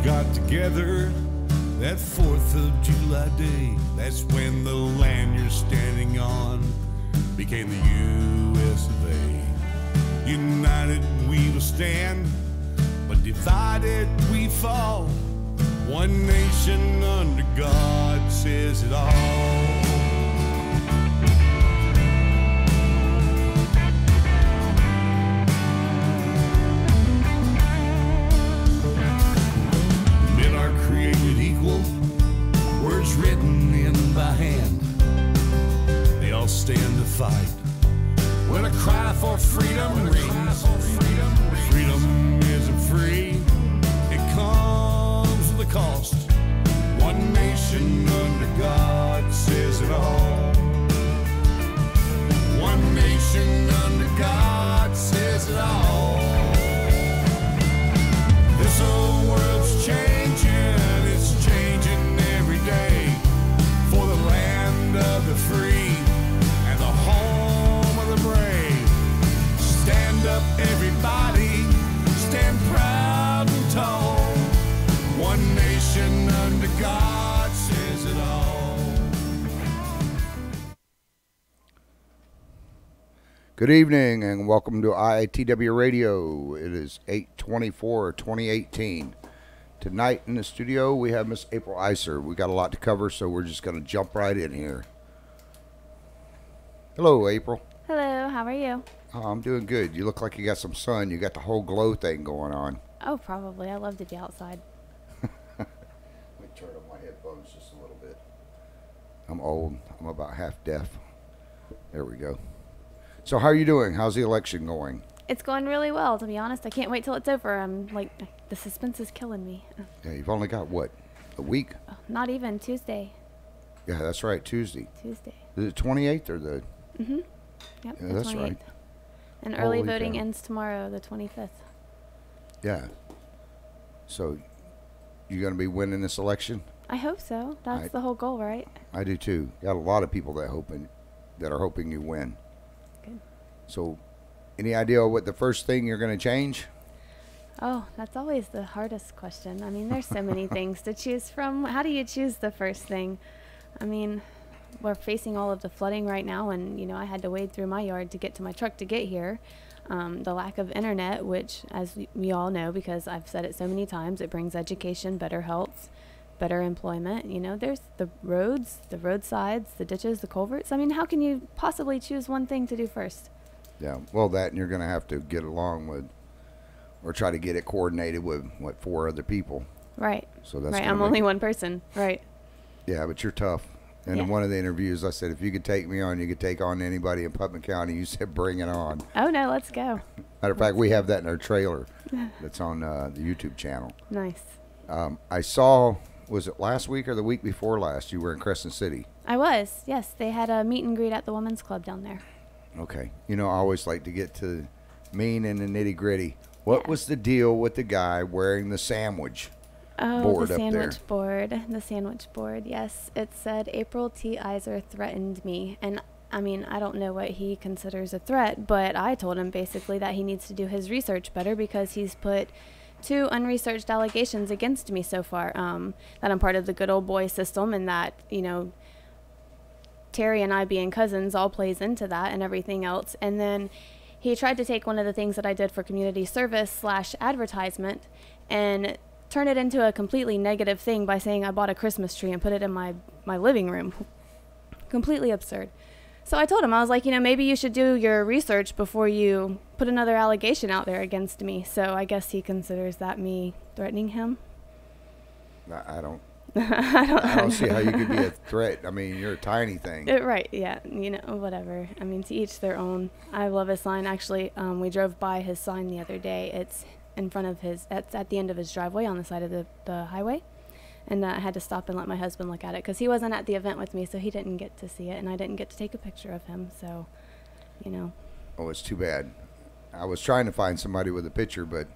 got together that 4th of July day. That's when the land you're standing on became the U.S. of A. United we will stand, but divided we fall. One nation under God says it all. Men are created equal, words written in by hand. They all stand to fight when a cry for freedom rings. Freedom isn't free, it comes with a cost. One nation under God says it all. One nation under God says it all. This whole world's changing, it's changing every day. For the land of the free and the home of the brave. Stand up everybody, stand proud and tall. One nation under God says it all. Good evening and welcome to IITW Radio. It is 8/24/2018. Tonight in the studio we have Miss April Iser. We got a lot to cover, so we're just going to jump right in here. Hello, April. Hello, how are you? Oh, I'm doing good. You look like you got some sun. You got the whole glow thing going on. Oh, probably. I love to be outside. Let me turn up my headphones just a little bit. I'm old. I'm about half deaf. There we go. So how are you doing? How's the election going? It's going really well, to be honest. I can't wait till it's over. I'm like, the suspense is killing me. Yeah, you've only got, what, a week? Not even. Tuesday. Yeah, that's right, Tuesday. Tuesday. Is it 28th or the... Mm-hmm. Yep, Yeah, the that's 28th. right. And early Holy voting cow. ends tomorrow, the 25th. Yeah. So, you going to be winning this election? I hope so. That's the whole goal, right? I do too. Got a lot of people that are hoping you win. Good. So, any idea what the first thing you're going to change? Oh, that's always the hardest question. I mean, there's so many things to choose from. How do you choose the first thing? I mean, we're facing all of the flooding right now, and, you know, I had to wade through my yard to get to my truck to get here. The lack of internet, which, as we all know, because I've said it so many times, it brings education, better health, better employment. You know, there's the roads, the roadsides, the ditches, the culverts. I mean, how can you possibly choose one thing to do first? Yeah, well, that, and you're going to have to get along with, or try to get it coordinated with, 4 other people. Right. So that's right. I'm only one person. Right. Yeah, but you're tough. And in one of the interviews, I said, if you could take me on, you could take on anybody in Putnam County. You said, bring it on. Oh, no, let's go. Matter of fact, we have that in our trailer that's on the YouTube channel. Nice. I saw, was it last week or the week before last, you were in Crescent City? I was, yes. They had a meet and greet at the Women's Club down there. Okay. You know, I always like to get to mean and the nitty gritty. What was the deal with the guy wearing the sandwich board the up there? sandwich board. The sandwich board, yes. It said, April T. Iser threatened me. And, I mean, I don't know what he considers a threat, but I told him basically that he needs to do his research better because he's put 2 unresearched allegations against me so far. That I'm part of the good old boy system and that, you know, Terry and I being cousins all plays into that and everything else. And then he tried to take one of the things that I did for community service / advertisement and turn it into a completely negative thing by saying I bought a Christmas tree and put it in my living room. Completely absurd. So I told him, I was like, you know, maybe you should do your research before you put another allegation out there against me. So I guess he considers that me threatening him. I don't I don't see how you could be a threat. I mean, you're a tiny thing. Right, yeah, you know, whatever. I mean, to each their own. I love his sign. Actually, we drove by his sign the other day. It's in front of his, it's at the end of his driveway on the side of the highway. And I had to stop and let my husband look at it because he wasn't at the event with me, so he didn't get to see it, and I didn't get to take a picture of him, so, you know. Oh, it's too bad. I was trying to find somebody with a picture, but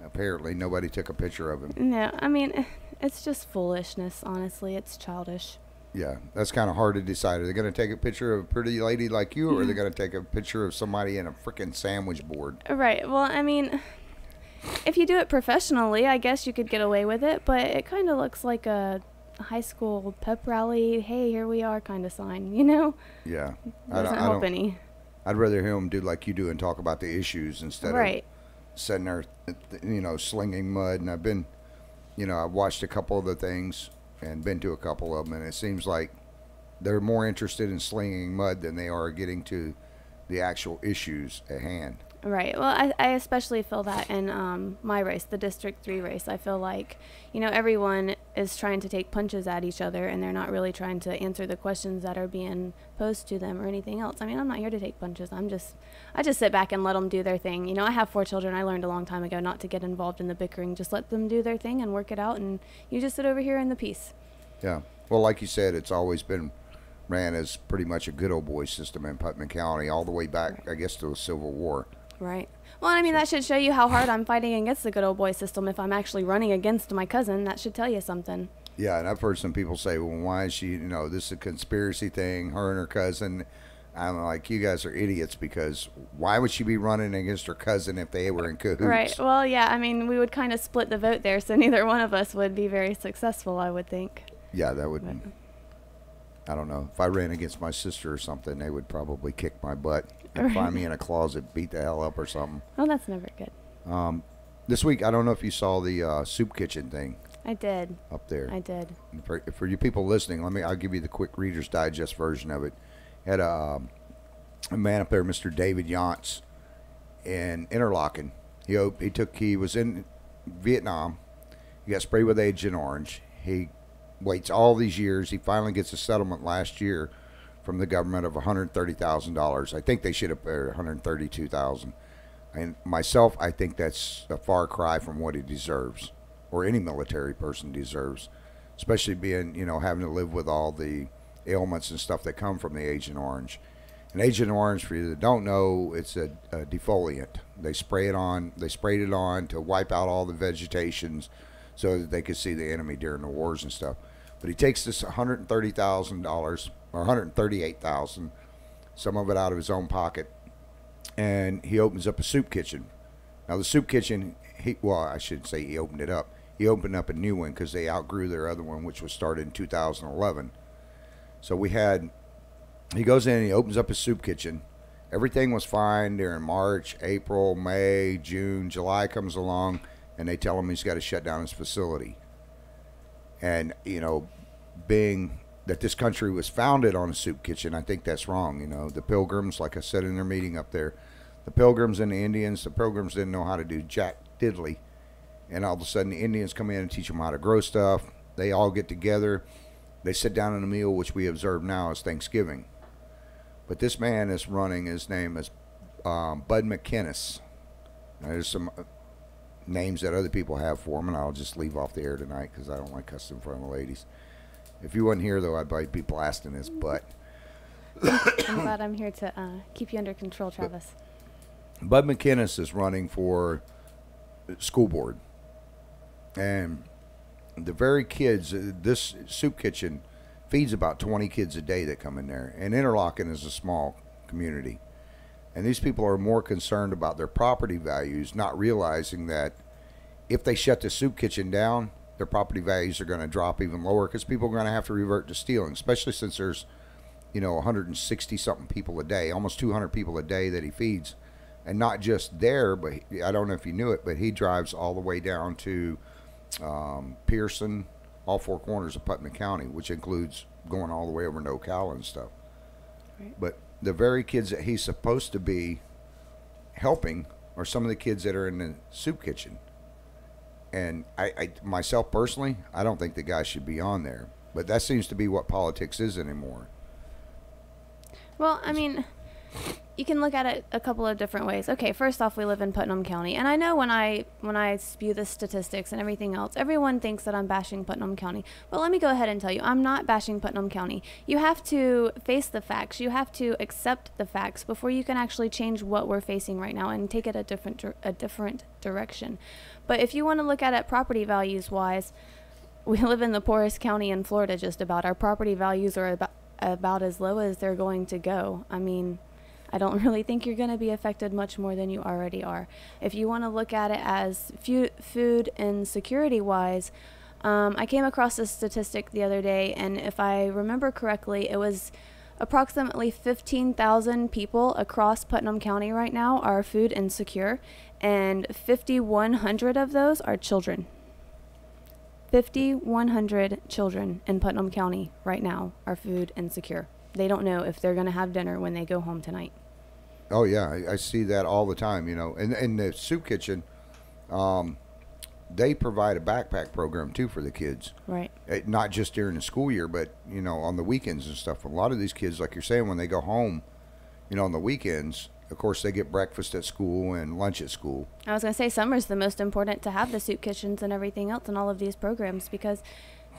apparently nobody took a picture of him. No, I mean, it's just foolishness, honestly. It's childish. Yeah, that's kind of hard to decide. Are they going to take a picture of a pretty lady like you, or are they going to take a picture of somebody in a freaking sandwich board? Right. Well, I mean, if you do it professionally, I guess you could get away with it, but it kind of looks like a high school pep rally, hey, here we are kind of sign, you know? Yeah. Doesn't help any. I'd rather hear them do like you do and talk about the issues instead of sitting there, you know, slinging mud. And I've been, you know, I've watched a couple of the things and been to a couple of them, and it seems like they're more interested in slinging mud than they are getting to the actual issues at hand. Right. Well, I especially feel that in my race, the District 3 race. I feel like, you know, everyone is trying to take punches at each other, and they're not really trying to answer the questions that are being posed to them or anything else. I mean, I'm not here to take punches. I just sit back and let them do their thing. You know, I have 4 children. I learned a long time ago not to get involved in the bickering. Just let them do their thing and work it out, and you just sit over here in the peace. Yeah. Well, like you said, it's always been ran as pretty much a good old boy system in Putnam County all the way back, I guess, to the Civil War. Right. Well, I mean, that should show you how hard I'm fighting against the good old boy system. If I'm actually running against my cousin, that should tell you something. Yeah, and I've heard some people say, well, why is she, you know, this is a conspiracy thing, her and her cousin. I'm like, you guys are idiots, because why would she be running against her cousin if they were in cahoots? Right. Well, yeah, I mean, we would kind of split the vote there, so neither one of us would be very successful, I would think. Yeah, that would... But I don't know. If I ran against my sister or something, they would probably kick my butt and find me in a closet, beat the hell up or something. Well, that's never good. This week, I don't know if you saw the soup kitchen thing. I did. Up there. I did. For you people listening, I'll give you the quick Reader's Digest version of it. Had a man up there, Mr. David Yantz, in Interlaken. He was in Vietnam. He got sprayed with Agent Orange. He waits all these years. He finally gets a settlement last year from the government of $130,000. I think they should have paid $132,000. And myself, I think that's a far cry from what he deserves, or any military person deserves, especially being, you know, having to live with all the ailments and stuff that come from the Agent Orange. And Agent Orange, for you that don't know, it's a defoliant. They sprayed it on to wipe out all the vegetations so that they could see the enemy during the wars and stuff. But he takes this $130,000 or $138,000, some of it out of his own pocket, and he opens up a soup kitchen. Now the soup kitchen, I shouldn't say he opened it up. He opened up a new one because they outgrew their other one, which was started in 2011. So he goes in and he opens up his soup kitchen. Everything was fine during March, April, May, June. July comes along, and they tell him he's got to shut down his facility. And, you know, being that this country was founded on a soup kitchen, I think that's wrong. You know, the Pilgrims, like I said in their meeting up there, the Pilgrims and the Indians, the Pilgrims didn't know how to do jack diddly. And all of a sudden the Indians come in and teach them how to grow stuff. They all get together. They sit down in a meal, which we observe now as Thanksgiving. But this man is running, his name is Bud McInnes. Now, there's some names that other people have for him, and I'll just leave off the air tonight because I don't like cussing in front of the ladies. If you wasn't here, though, I'd probably be blasting his butt. I'm glad I'm here to keep you under control, Travis. Bud McInnes is running for school board. And the very kids, this soup kitchen feeds about 20 kids a day that come in there. And Interlaken is a small community. And these people are more concerned about their property values, not realizing that if they shut the soup kitchen down, their property values are going to drop even lower because people are going to have to revert to stealing, especially since there's, you know, 160-something people a day, almost 200 people a day that he feeds. And not just there, but I don't know if you knew it, but he drives all the way down to Pearson, all 4 corners of Putnam County, which includes going all the way over to Ocala and stuff. Right. But the very kids that he's supposed to be helping are some of the kids that are in the soup kitchen. And I myself personally, I don't think the guy should be on there. But that seems to be what politics is anymore. Well, I mean, you can look at it a couple of different ways. Okay, first off, we live in Putnam County, and I know when I spew the statistics and everything else, everyone thinks that I'm bashing Putnam County. But let me go ahead and tell you, I'm not bashing Putnam County. You have to face the facts. You have to accept the facts before you can actually change what we're facing right now and take it a different direction. But if you want to look at it property values wise, we live in the poorest county in Florida. Just about our property values are about as low as they're going to go. I mean, I don't really think you're going to be affected much more than you already are. If you want to look at it as food insecurity wise, I came across a statistic the other day, and if I remember correctly, it was approximately 15,000 people across Putnam County right now are food insecure, and 5,100 of those are children. 5,100 children in Putnam County right now are food insecure. They don't know if they're going to have dinner when they go home tonight. Oh, yeah. I see that all the time, you know. And in the soup kitchen, they provide a backpack program, too, for the kids. Right. Not just during the school year, but, you know, on the weekends and stuff. A lot of these kids, like you're saying, when they go home, you know, on the weekends, of course, they get breakfast at school and lunch at school. I was going to say summer's the most important to have the soup kitchens and everything else and all of these programs, because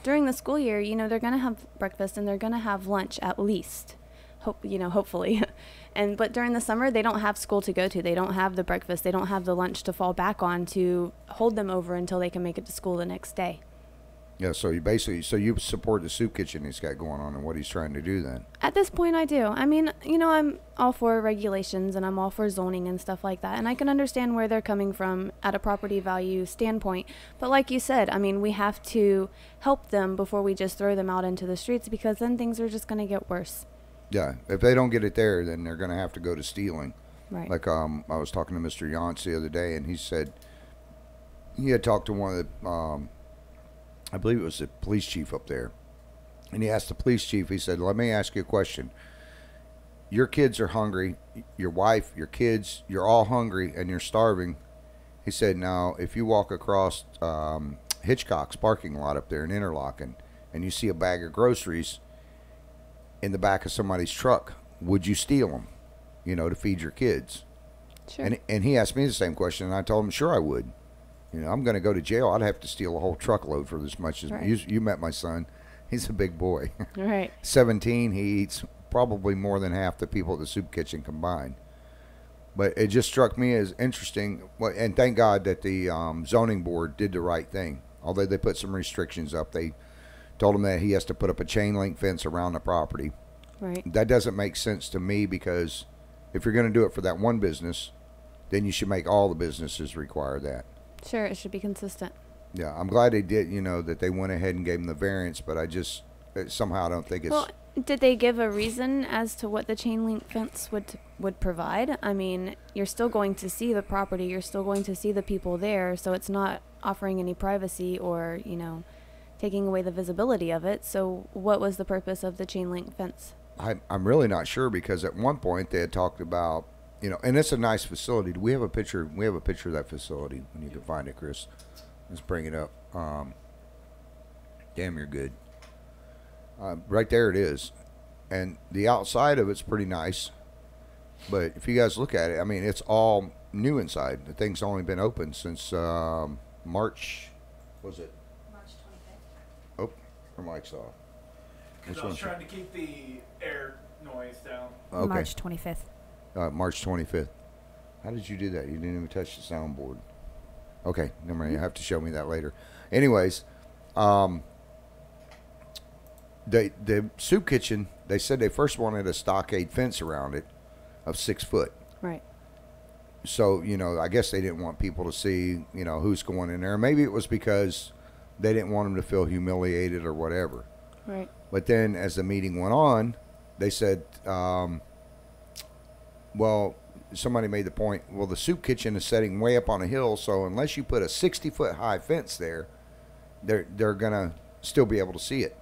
during the school year, you know, they're going to have breakfast and they're going to have lunch at least. Hopefully. But during the summer, they don't have school to go to. They don't have the breakfast. They don't have the lunch to fall back on to hold them over until they can make it to school the next day. Yeah, so you support the soup kitchen he's got going on and what he's trying to do then? At this point, I do. I mean, you know, I'm all for regulations and I'm all for zoning and stuff like that. And I can understand where they're coming from at a property value standpoint. But like you said, I mean, we have to help them before we just throw them out into the streets, because then things are just going to get worse. Yeah, if they don't get it there, then they're going to have to go to stealing. Right. Like I was talking to Mr. Yance the other day, and he said he had talked to one of the, I believe it was the police chief up there, and he asked the police chief, he said, let me ask you a question. Your kids are hungry, your wife, your kids, you're all hungry, and you're starving. He said, now, if you walk across Hitchcock's parking lot up there in Interlochen, and you see a bag of groceries in the back of somebody's truck, would you steal them, you know, to feed your kids? Sure. And he asked me the same question, and I told him, sure I would. You know, I'm going to go to jail. I'd have to steal a whole truckload for this much. Right. You met my son. He's a big boy. Right. 17, he eats probably more than half the people at the soup kitchen combined. But it just struck me as interesting, and thank God that the zoning board did the right thing. Although they put some restrictions up, they told him that he has to put up a chain link fence around the property. Right. That doesn't make sense to me, because if you're going to do it for that one business, then you should make all the businesses require that. Sure, it should be consistent. Yeah, I'm glad they did, you know, that they went ahead and gave him the variance, but I just somehow don't think it's... Well, did they give a reason as to what the chain link fence would provide? I mean, you're still going to see the property, you're still going to see the people there, so it's not offering any privacy or, you know, taking away the visibility of it. So what was the purpose of the chain link fence? I'm really not sure, because at one point they had talked about, you know, and it's a nice facility. Do we have a picture? We have a picture of that facility when you can find it, Chris. Let's bring it up. Damn, you're good. Right there it is. And the outside of it's pretty nice. But if you guys look at it, I mean, it's all new inside. The thing's only been open since March, was it? March 25th. Oh, her mic's off. Because I was trying to keep the air noise down. Okay. March 25th. March 25th. How did you do that? You didn't even touch the soundboard. Okay, never mind. You have to show me that later. Anyways, the soup kitchen, they said they first wanted a stockade fence around it of 6 foot. Right. So, you know, I guess they didn't want people to see, you know, who's going in there. Maybe it was because they didn't want them to feel humiliated or whatever. Right. But then as the meeting went on, they said, well, somebody made the point, well, the soup kitchen is setting way up on a hill, so unless you put a 60-foot high fence there, they're going to still be able to see it.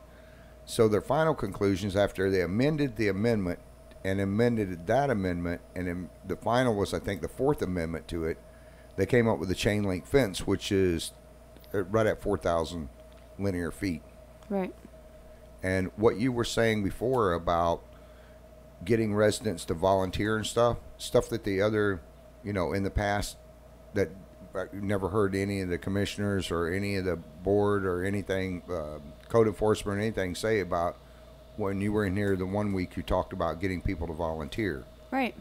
So their final conclusions, after they amended the amendment and amended that amendment, and then the final was, I think, the fourth amendment to it, they came up with a chain link fence, which is right at 4,000 linear feet. Right. And what you were saying before about getting residents to volunteer and stuff that the other, you know, in the past that I never heard any of the commissioners or any of the board or anything, code enforcement or anything say about when you were in here the one week you talked about getting people to volunteer. Right.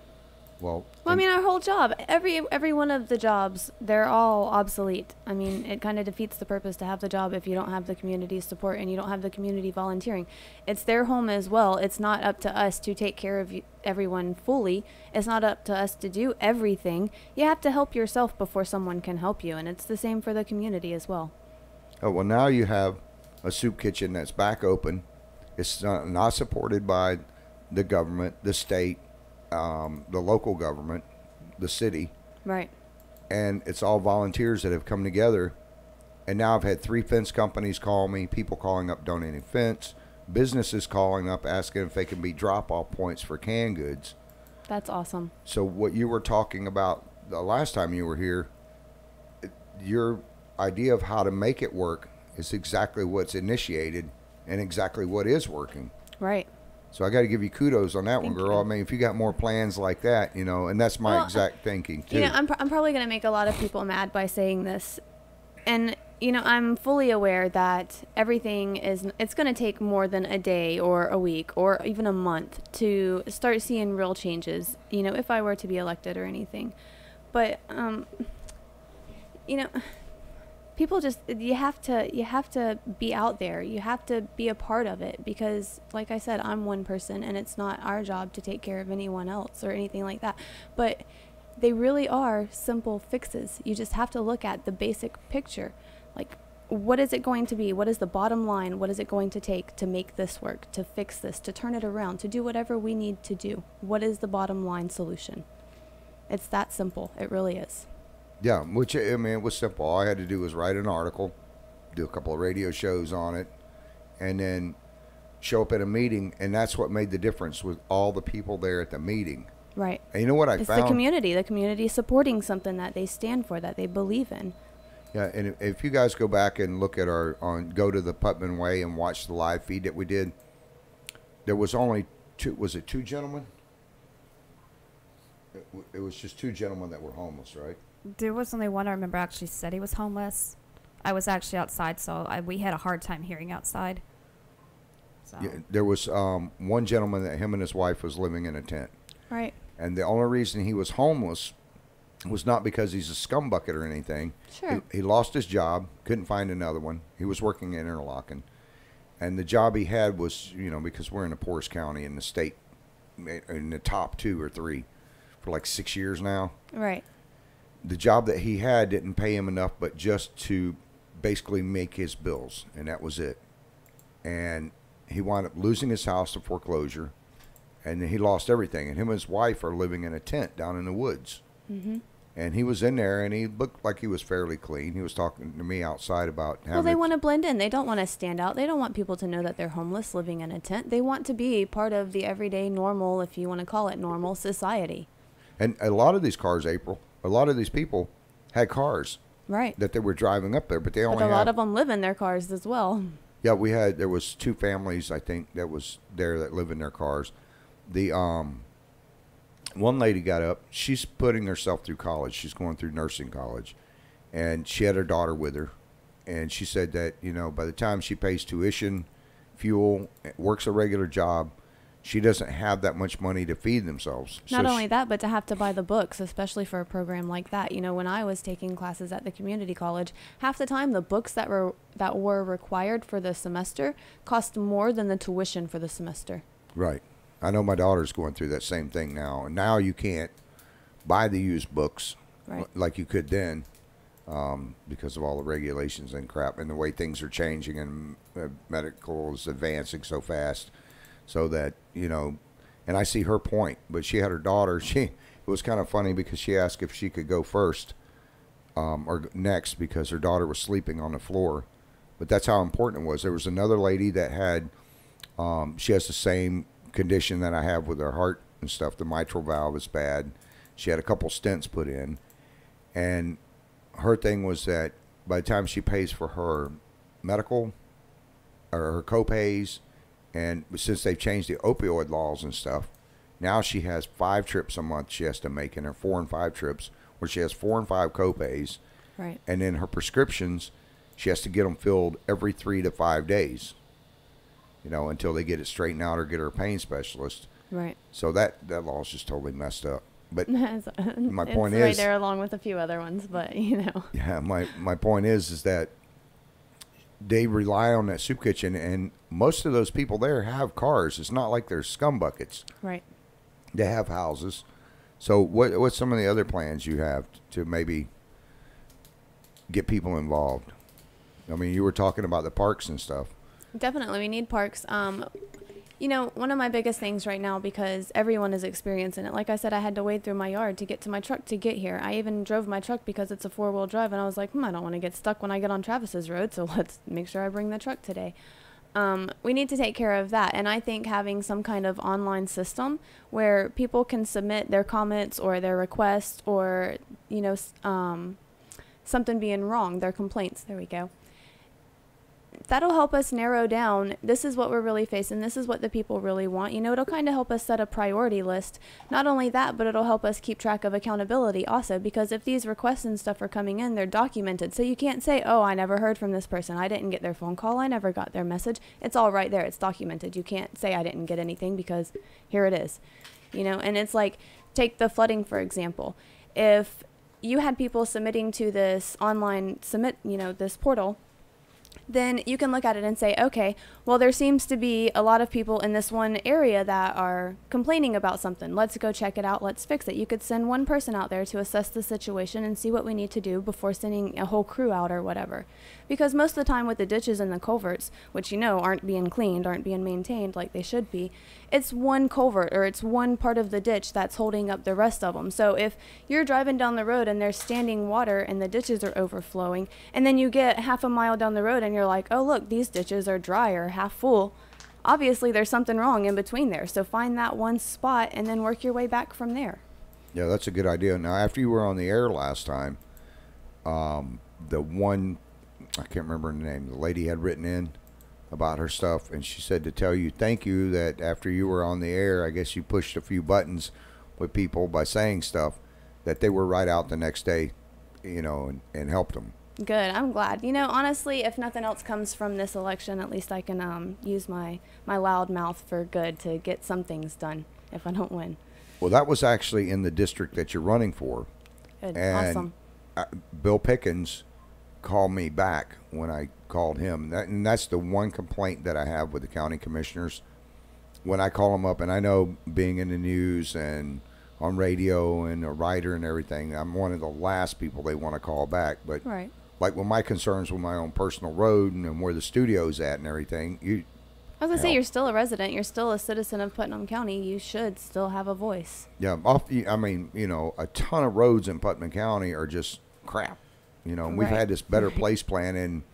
Well, I mean, our whole job, every one of the jobs, they're all obsolete. I mean, it kind of defeats the purpose to have the job if you don't have the community support and you don't have the community volunteering. It's their home as well. It's not up to us to take care of everyone fully. It's not up to us to do everything. You have to help yourself before someone can help you, and it's the same for the community as well. Oh, well, now you have a soup kitchen that's back open. It's not supported by the government, the state, the local government, the city. Right. And it's all volunteers that have come together. And now I've had 3 fence companies call me, people calling up donating fence, businesses calling up asking if they can be drop-off points for canned goods. That's awesome. So what you were talking about the last time you were here, your idea of how to make it work is exactly what's initiated and exactly what is working. Right. So I got to give you kudos on that Thank one, girl. you. I mean, if you got more plans like that, you know, and that's my exact thinking too. You know, I'm probably going to make a lot of people mad by saying this. And, you know, I'm fully aware that everything it's going to take more than a day or a week or even a month to start seeing real changes, you know, if I were to be elected or anything. But, you know, people just, you have to be out there. You have to be a part of it because, like I said, I'm one person and it's not our job to take care of anyone else or anything like that. But they really are simple fixes. You just have to look at the basic picture. Like, what is it going to be? What is the bottom line? What is it going to take to make this work, to fix this, to turn it around, to do whatever we need to do? What is the bottom line solution? It's that simple. It really is. Yeah, which, I mean, it was simple. All I had to do was write an article, do a couple of radio shows on it, and then show up at a meeting, and that's what made the difference with all the people there at the meeting. Right. And you know what I found? It's the community supporting something that they stand for, that they believe in. Yeah, and if you guys go back and look at go to the Putnam Way and watch the live feed that we did, there was only 2 gentlemen? It was just 2 gentlemen that were homeless, right? There was only one I remember actually said he was homeless. I was actually outside, so we had a hard time hearing outside. So. Yeah, there was one gentleman that him and his wife was living in a tent. Right. And the only reason he was homeless was not because he's a scumbucket or anything. Sure. He lost his job, couldn't find another one. He was working in Interlochen. And the job he had was, you know, because we're in a Porch County in the state, in the top 2 or 3 for like 6 years now. Right. The job that he had didn't pay him enough, but just to basically make his bills, and that was it. And he wound up losing his house to foreclosure, and then he lost everything. And him and his wife are living in a tent down in the woods. Mm-hmm. And he was in there, and he looked like he was fairly clean. He was talking to me outside about having... Well, they want to blend in. They don't want to stand out. They don't want people to know that they're homeless living in a tent. They want to be part of the everyday normal, if you want to call it normal, society. And a lot of these cars, April, a lot of these people had cars. Right. That they were driving up there, but they only But a lot of them live in their cars as well. Yeah, there was 2 families, I think, that was there that live in their cars. The one lady got up. She's putting herself through college. She's going through nursing college. And she had her daughter with her. And she said that, you know, by the time she pays tuition, fuel, works a regular job, she doesn't have that much money to feed themselves. Not only that, but to have to buy the books, especially for a program like that. You know, when I was taking classes at the community college, half the time the books that were required for the semester cost more than the tuition for the semester. Right. I know my daughter's going through that same thing now. And now you can't buy the used books like you could then because of all the regulations and crap and the way things are changing and medical is advancing so fast. So that, you know, and I see her point, but she had her daughter. It was kind of funny because she asked if she could go first or next because her daughter was sleeping on the floor. But that's how important it was. There was another lady that had, she has the same condition that I have with her heart and stuff. The mitral valve is bad. She had a couple stents put in. And her thing was that by the time she pays for her medical or her co-pays, and since they've changed the opioid laws and stuff, now she has 5 trips a month she has to make in her 4 and 5 trips, where she has 4 and 5 co-pays. Right. And then her prescriptions, she has to get them filled every 3 to 5 days, you know, until they get it straightened out or get her a pain specialist. Right. So that law is just totally messed up. But my point it's right is, there along with a few other ones, but Yeah, my point is that they rely on that soup kitchen, and most of those people there have cars. It's not like they're scum buckets. Right. They have houses. So what's some of the other plans you have to maybe get people involved? I mean, you were talking about the parks and stuff. Definitely, we need parks. One of my biggest things right now, because everyone is experiencing it. Like I said, I had to wade through my yard to get to my truck to get here. I even drove my truck because it's a 4-wheel drive, and I was like, I don't want to get stuck when I get on Travis's road, so let's make sure I bring the truck today. We need to take care of that, and I think having some kind of online system where people can submit their comments or their requests or, something being wrong, their complaints, there we go. That'll help us narrow down, this is what we're really facing, this is what the people really want. It'll kind of help us set a priority list. Not only that, but it'll help us keep track of accountability also, because if these requests and stuff are coming in, they're documented. So you can't say, oh, I never heard from this person, I didn't get their phone call, I never got their message. It's all right there, it's documented. You can't say I didn't get anything because here it is. And it's like, take the flooding, for example. If you had people submitting to this online this portal, then you can look at it and say, okay, well, there seems to be a lot of people in this one area that are complaining about something. Let's go check it out. Let's fix it. You could send one person out there to assess the situation and see what we need to do before sending a whole crew out or whatever. Because most of the time with the ditches and the culverts, which aren't being cleaned, aren't being maintained like they should be, it's one culvert or it's one part of the ditch that's holding up the rest of them. So if you're driving down the road and there's standing water and the ditches are overflowing, and then you get half a mile down the road and you're like, oh, look, these ditches are dry or half full, obviously there's something wrong in between there. So find that one spot and then work your way back from there. Yeah, that's a good idea. Now, after you were on the air last time, the one, I can't remember her name, the lady had written in about her stuff, and she said to tell you thank you that after you were on the air, I guess you pushed a few buttons with people by saying stuff, that they were right out the next day, and helped them. Good. I'm glad. Honestly, if nothing else comes from this election, at least I can use my loud mouth for good to get some things done if I don't win. Well, that was actually in the district that you're running for. Good. And awesome. Bill Pickens called me back when I called him. And that's the one complaint that I have with the county commissioners. When I call them up, and I know being in the news and on radio and a writer and everything, I'm one of the last people they want to call back. But right. Like with my concerns with my own personal road and where the studio's at and everything, I was going to say, you're still a resident. You're still a citizen of Putnam County. You should still have a voice. Yeah. I mean, a ton of roads in Putnam County are just crap. We've had this Better Place plan in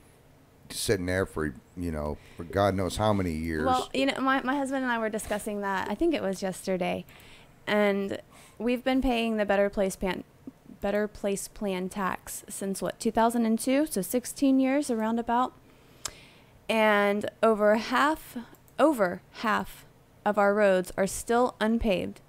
sitting there for God knows how many years. Well, my husband and I were discussing that. I think it was yesterday. And we've been paying the Better Place Plan tax since 2002, so 16 years around about. And over half of our roads are still unpaved.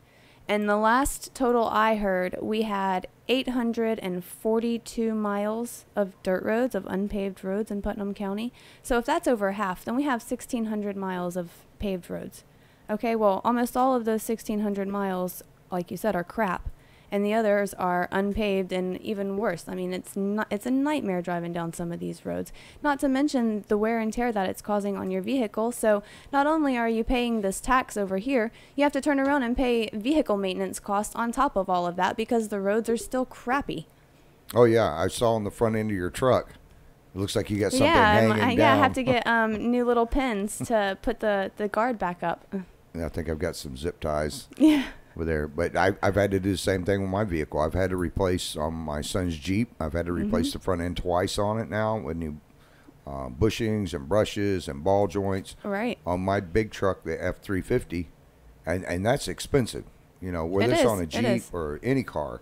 And the last total I heard, we had 842 miles of dirt roads, of unpaved roads in Putnam County. So if that's over half, then we have 1,600 miles of paved roads. Okay, well, almost all of those 1,600 miles, like you said, are crap. And the others are unpaved and even worse. I mean, it's a nightmare driving down some of these roads. Not to mention the wear and tear that it's causing on your vehicle. So not only are you paying this tax over here, you have to turn around and pay vehicle maintenance costs on top of all of that because the roads are still crappy. Oh, yeah. I saw on the front end of your truck. It looks like you got something hanging down. Yeah, I have to get new little pins to put the guard back up. I think I've got some zip ties. Yeah. There, but I've had to do the same thing with my vehicle. I've had to replace on my son's Jeep. I've had to replace the front end twice on it now with new bushings and brushes and ball joints. Right. On my big truck, the F350, and that's expensive. Whether it's on a Jeep or any car,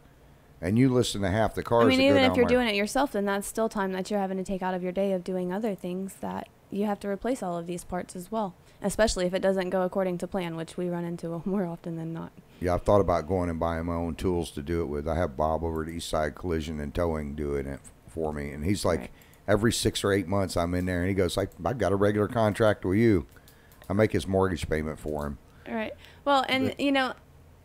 and you listen to half the cars. I mean, even if you're doing it yourself, then that's still time that you're having to take out of your day of doing other things that you have to replace all of these parts as well. Especially if it doesn't go according to plan, which we run into more often than not. Yeah, I've thought about going and buying my own tools to do it with. I have Bob over at Eastside Collision and Towing doing it for me. And he's like, every 6 or 8 months I'm in there, and he goes, like, I got a regular contract with you. I make his mortgage payment for him. Right. Well, and,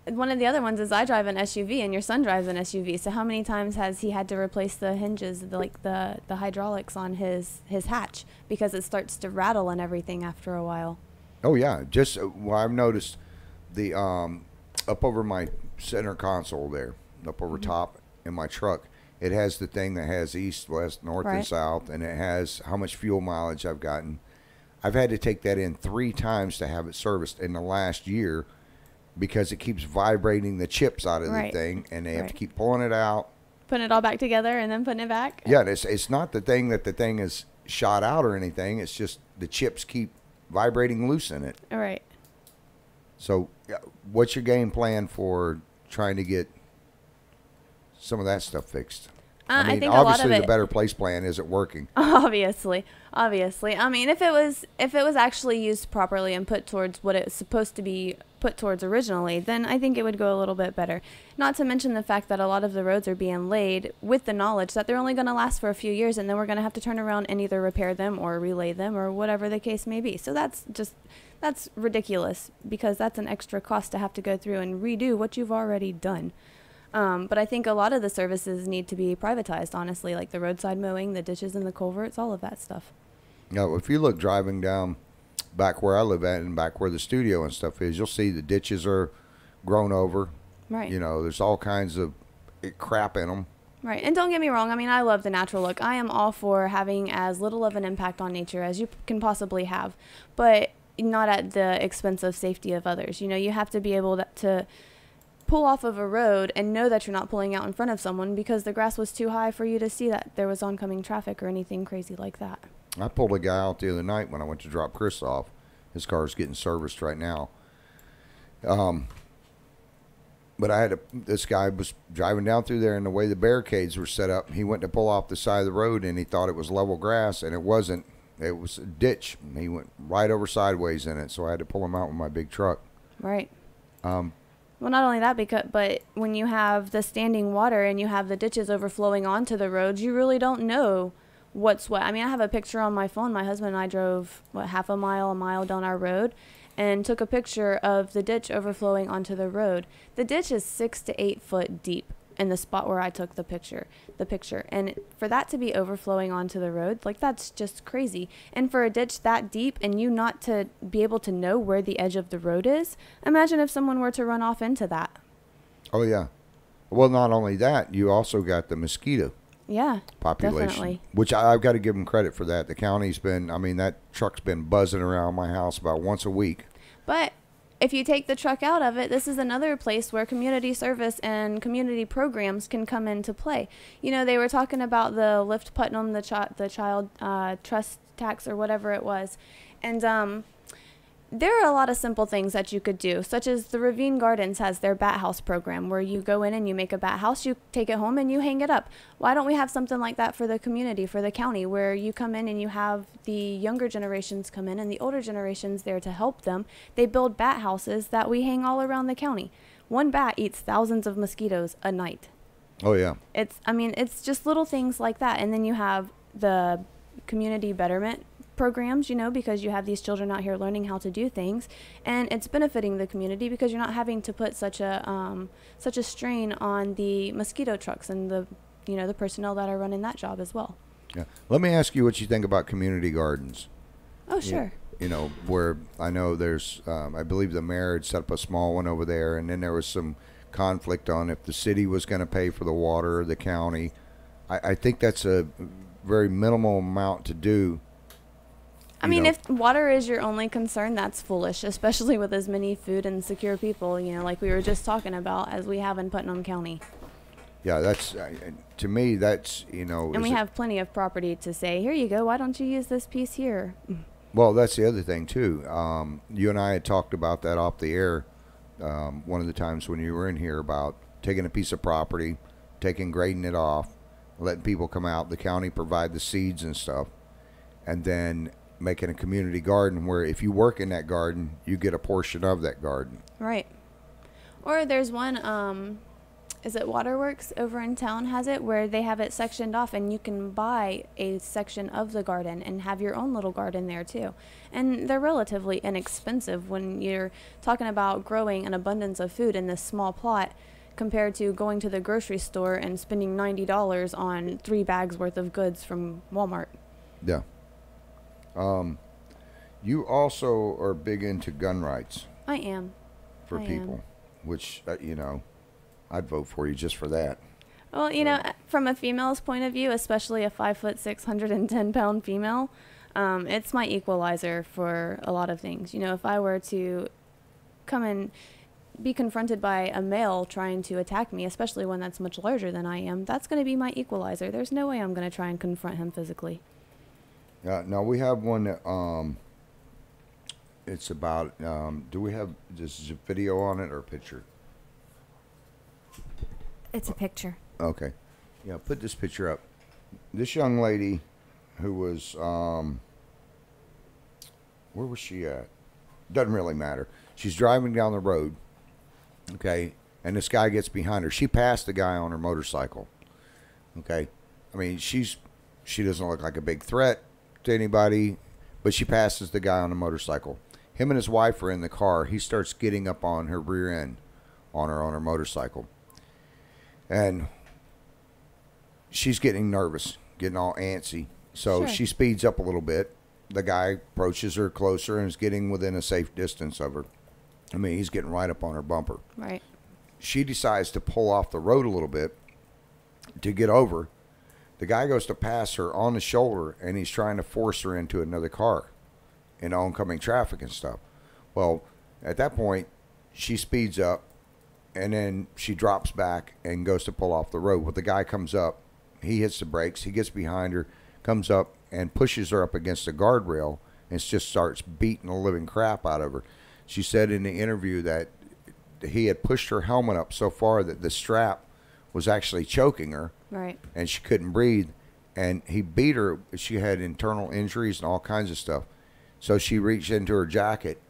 one of the other ones is I drive an SUV and your son drives an SUV. So how many times has he had to replace the hinges, the hydraulics on his hatch because it starts to rattle and everything after a while? Oh yeah, just I've noticed the up over my center console there, up over top in my truck, it has the thing that has east, west, north, and south, and it has how much fuel mileage I've gotten. I've had to take that in 3 times to have it serviced in the last year because it keeps vibrating the chips out of the thing, and they have to keep pulling it out. Putting it all back together and then putting it back? Yeah, it's not the thing that the thing is shot out or anything. It's just the chips keep vibrating loose in it. All right. So what's your game plan for trying to get some of that stuff fixed? I mean, think obviously a lot of the Better Place plan isn't working. Obviously. I mean, if it was actually used properly and put towards what it's supposed to be put towards originally, then I think it would go a little bit better. Not to mention the fact that a lot of the roads are being laid with the knowledge that they're only going to last for a few years, and then we're going to have to turn around and either repair them or relay them or whatever the case may be. So that's ridiculous, because that's an extra cost to have to go through and redo what you've already done. But I think a lot of the services need to be privatized, honestly, like the roadside mowing, the ditches and the culverts, all of that stuff. Now, if you look driving down back where I live at and back where the studio and stuff is, you'll see the ditches are grown over. Right. You know, there's all kinds of crap in them. Right. And don't get me wrong. I mean, I love the natural look. I am all for having as little of an impact on nature as you can possibly have, but not at the expense of safety of others. You know, you have to be able to pull off of a road and know that you're not pulling out in front of someone because the grass was too high for you to see that there was oncoming traffic or anything crazy like that. I pulled a guy out the other night when I went to drop Chris off. His car's getting serviced right now. But this guy was driving down through there, and the way the barricades were set up, he went to pull off the side of the road, and he thought it was level grass, and it wasn't. It was a ditch. He went right over sideways in it, so I had to pull him out with my big truck. Right. Well, not only that, but when you have the standing water and you have the ditches overflowing onto the roads, you really don't know what's what. I mean, I have a picture on my phone. My husband and I drove, half a mile down our road and took a picture of the ditch overflowing onto the road. The ditch is 6 to 8 foot deep in the spot where I took the picture. And for that to be overflowing onto the road, like, that's just crazy. And for a ditch that deep and you not to be able to know where the edge of the road is, imagine if someone were to run off into that. Oh, yeah. Well, not only that, you also got the mosquito population, definitely. Which I've got to give them credit for that. The county's been, I mean, that truck's been buzzing around my house about once a week. But if you take the truck out of it, this is another place where community service and community programs can come into play. You know, they were talking about the Lift Putnam, the child trust tax or whatever it was. And there are a lot of simple things that you could do, such as the Ravine Gardens has their bat house program, where you go in and you make a bat house, you take it home and you hang it up. Why don't we have something like that for the community, for the county, where you come in and you have the younger generations come in and the older generations there to help them? They build bat houses that we hang all around the county. One bat eats thousands of mosquitoes a night. Oh, yeah. It's just little things like that. And then you have the community betterment programs, you know, because you have these children out here learning how to do things, and it's benefiting the community because you're not having to put such a strain on the mosquito trucks and the personnel that are running that job as well. Yeah. Let me ask you what you think about community gardens. Oh, sure. You know, where I know there's, I believe the mayor had set up a small one over there, and then there was some conflict on if the city was going to pay for the water or the county. I think that's a very minimal amount to do. I mean, if water is your only concern, that's foolish, especially with as many food and secure people, you know, like we were just talking about, as we have in Putnam County. Yeah, that's, to me, that's, you know. And we have plenty of property to say, here you go, why don't you use this piece here? Well, that's the other thing, too. You and I had talked about that off the air one of the times when you were in here, about taking a piece of property, grading it off, letting people come out, the county provide the seeds and stuff, and then making a community garden where if you work in that garden, you get a portion of that garden. Right. Or there's one, is it Waterworks over in town has it, where they have it sectioned off and you can buy a section of the garden and have your own little garden there too. And they're relatively inexpensive when you're talking about growing an abundance of food in this small plot compared to going to the grocery store and spending $90 on 3 bags worth of goods from Walmart. Yeah. You also are big into gun rights. I am. For people, which, you know, I'd vote for you just for that. Well, you know, from a female's point of view, especially a 5'6", 610-pound female, it's my equalizer for a lot of things. You know, if I were to come and be confronted by a male trying to attack me, especially one that's much larger than I am, that's going to be my equalizer. There's no way I'm going to try and confront him physically. Now, we have one that, it's about, do we have, this is a video on it or a picture? It's a picture. Okay. Yeah, put this picture up. This young lady who was, where was she at? Doesn't really matter. She's driving down the road, okay, and this guy gets behind her. She passed the guy on her motorcycle, okay? I mean, she doesn't look like a big threat to anybody, but she passes the guy on the motorcycle. Him and his wife are in the car. He starts getting up on her rear end on her motorcycle. And she's getting nervous, getting all antsy. So she speeds up a little bit. The guy approaches her closer and is getting within a safe distance of her. I mean, he's getting right up on her bumper. Right. She decides to pull off the road a little bit to get over. The guy goes to pass her on the shoulder, and he's trying to force her into another car in oncoming traffic and stuff. Well, at that point, she speeds up, and then she drops back and goes to pull off the road. Well, the guy comes up. He hits the brakes. He gets behind her, comes up, and pushes her up against the guardrail and just starts beating the living crap out of her. She said in the interview that he had pushed her helmet up so far that the strap was actually choking her. Right. And she couldn't breathe. And he beat her. She had internal injuries and all kinds of stuff. So she reached into her jacket,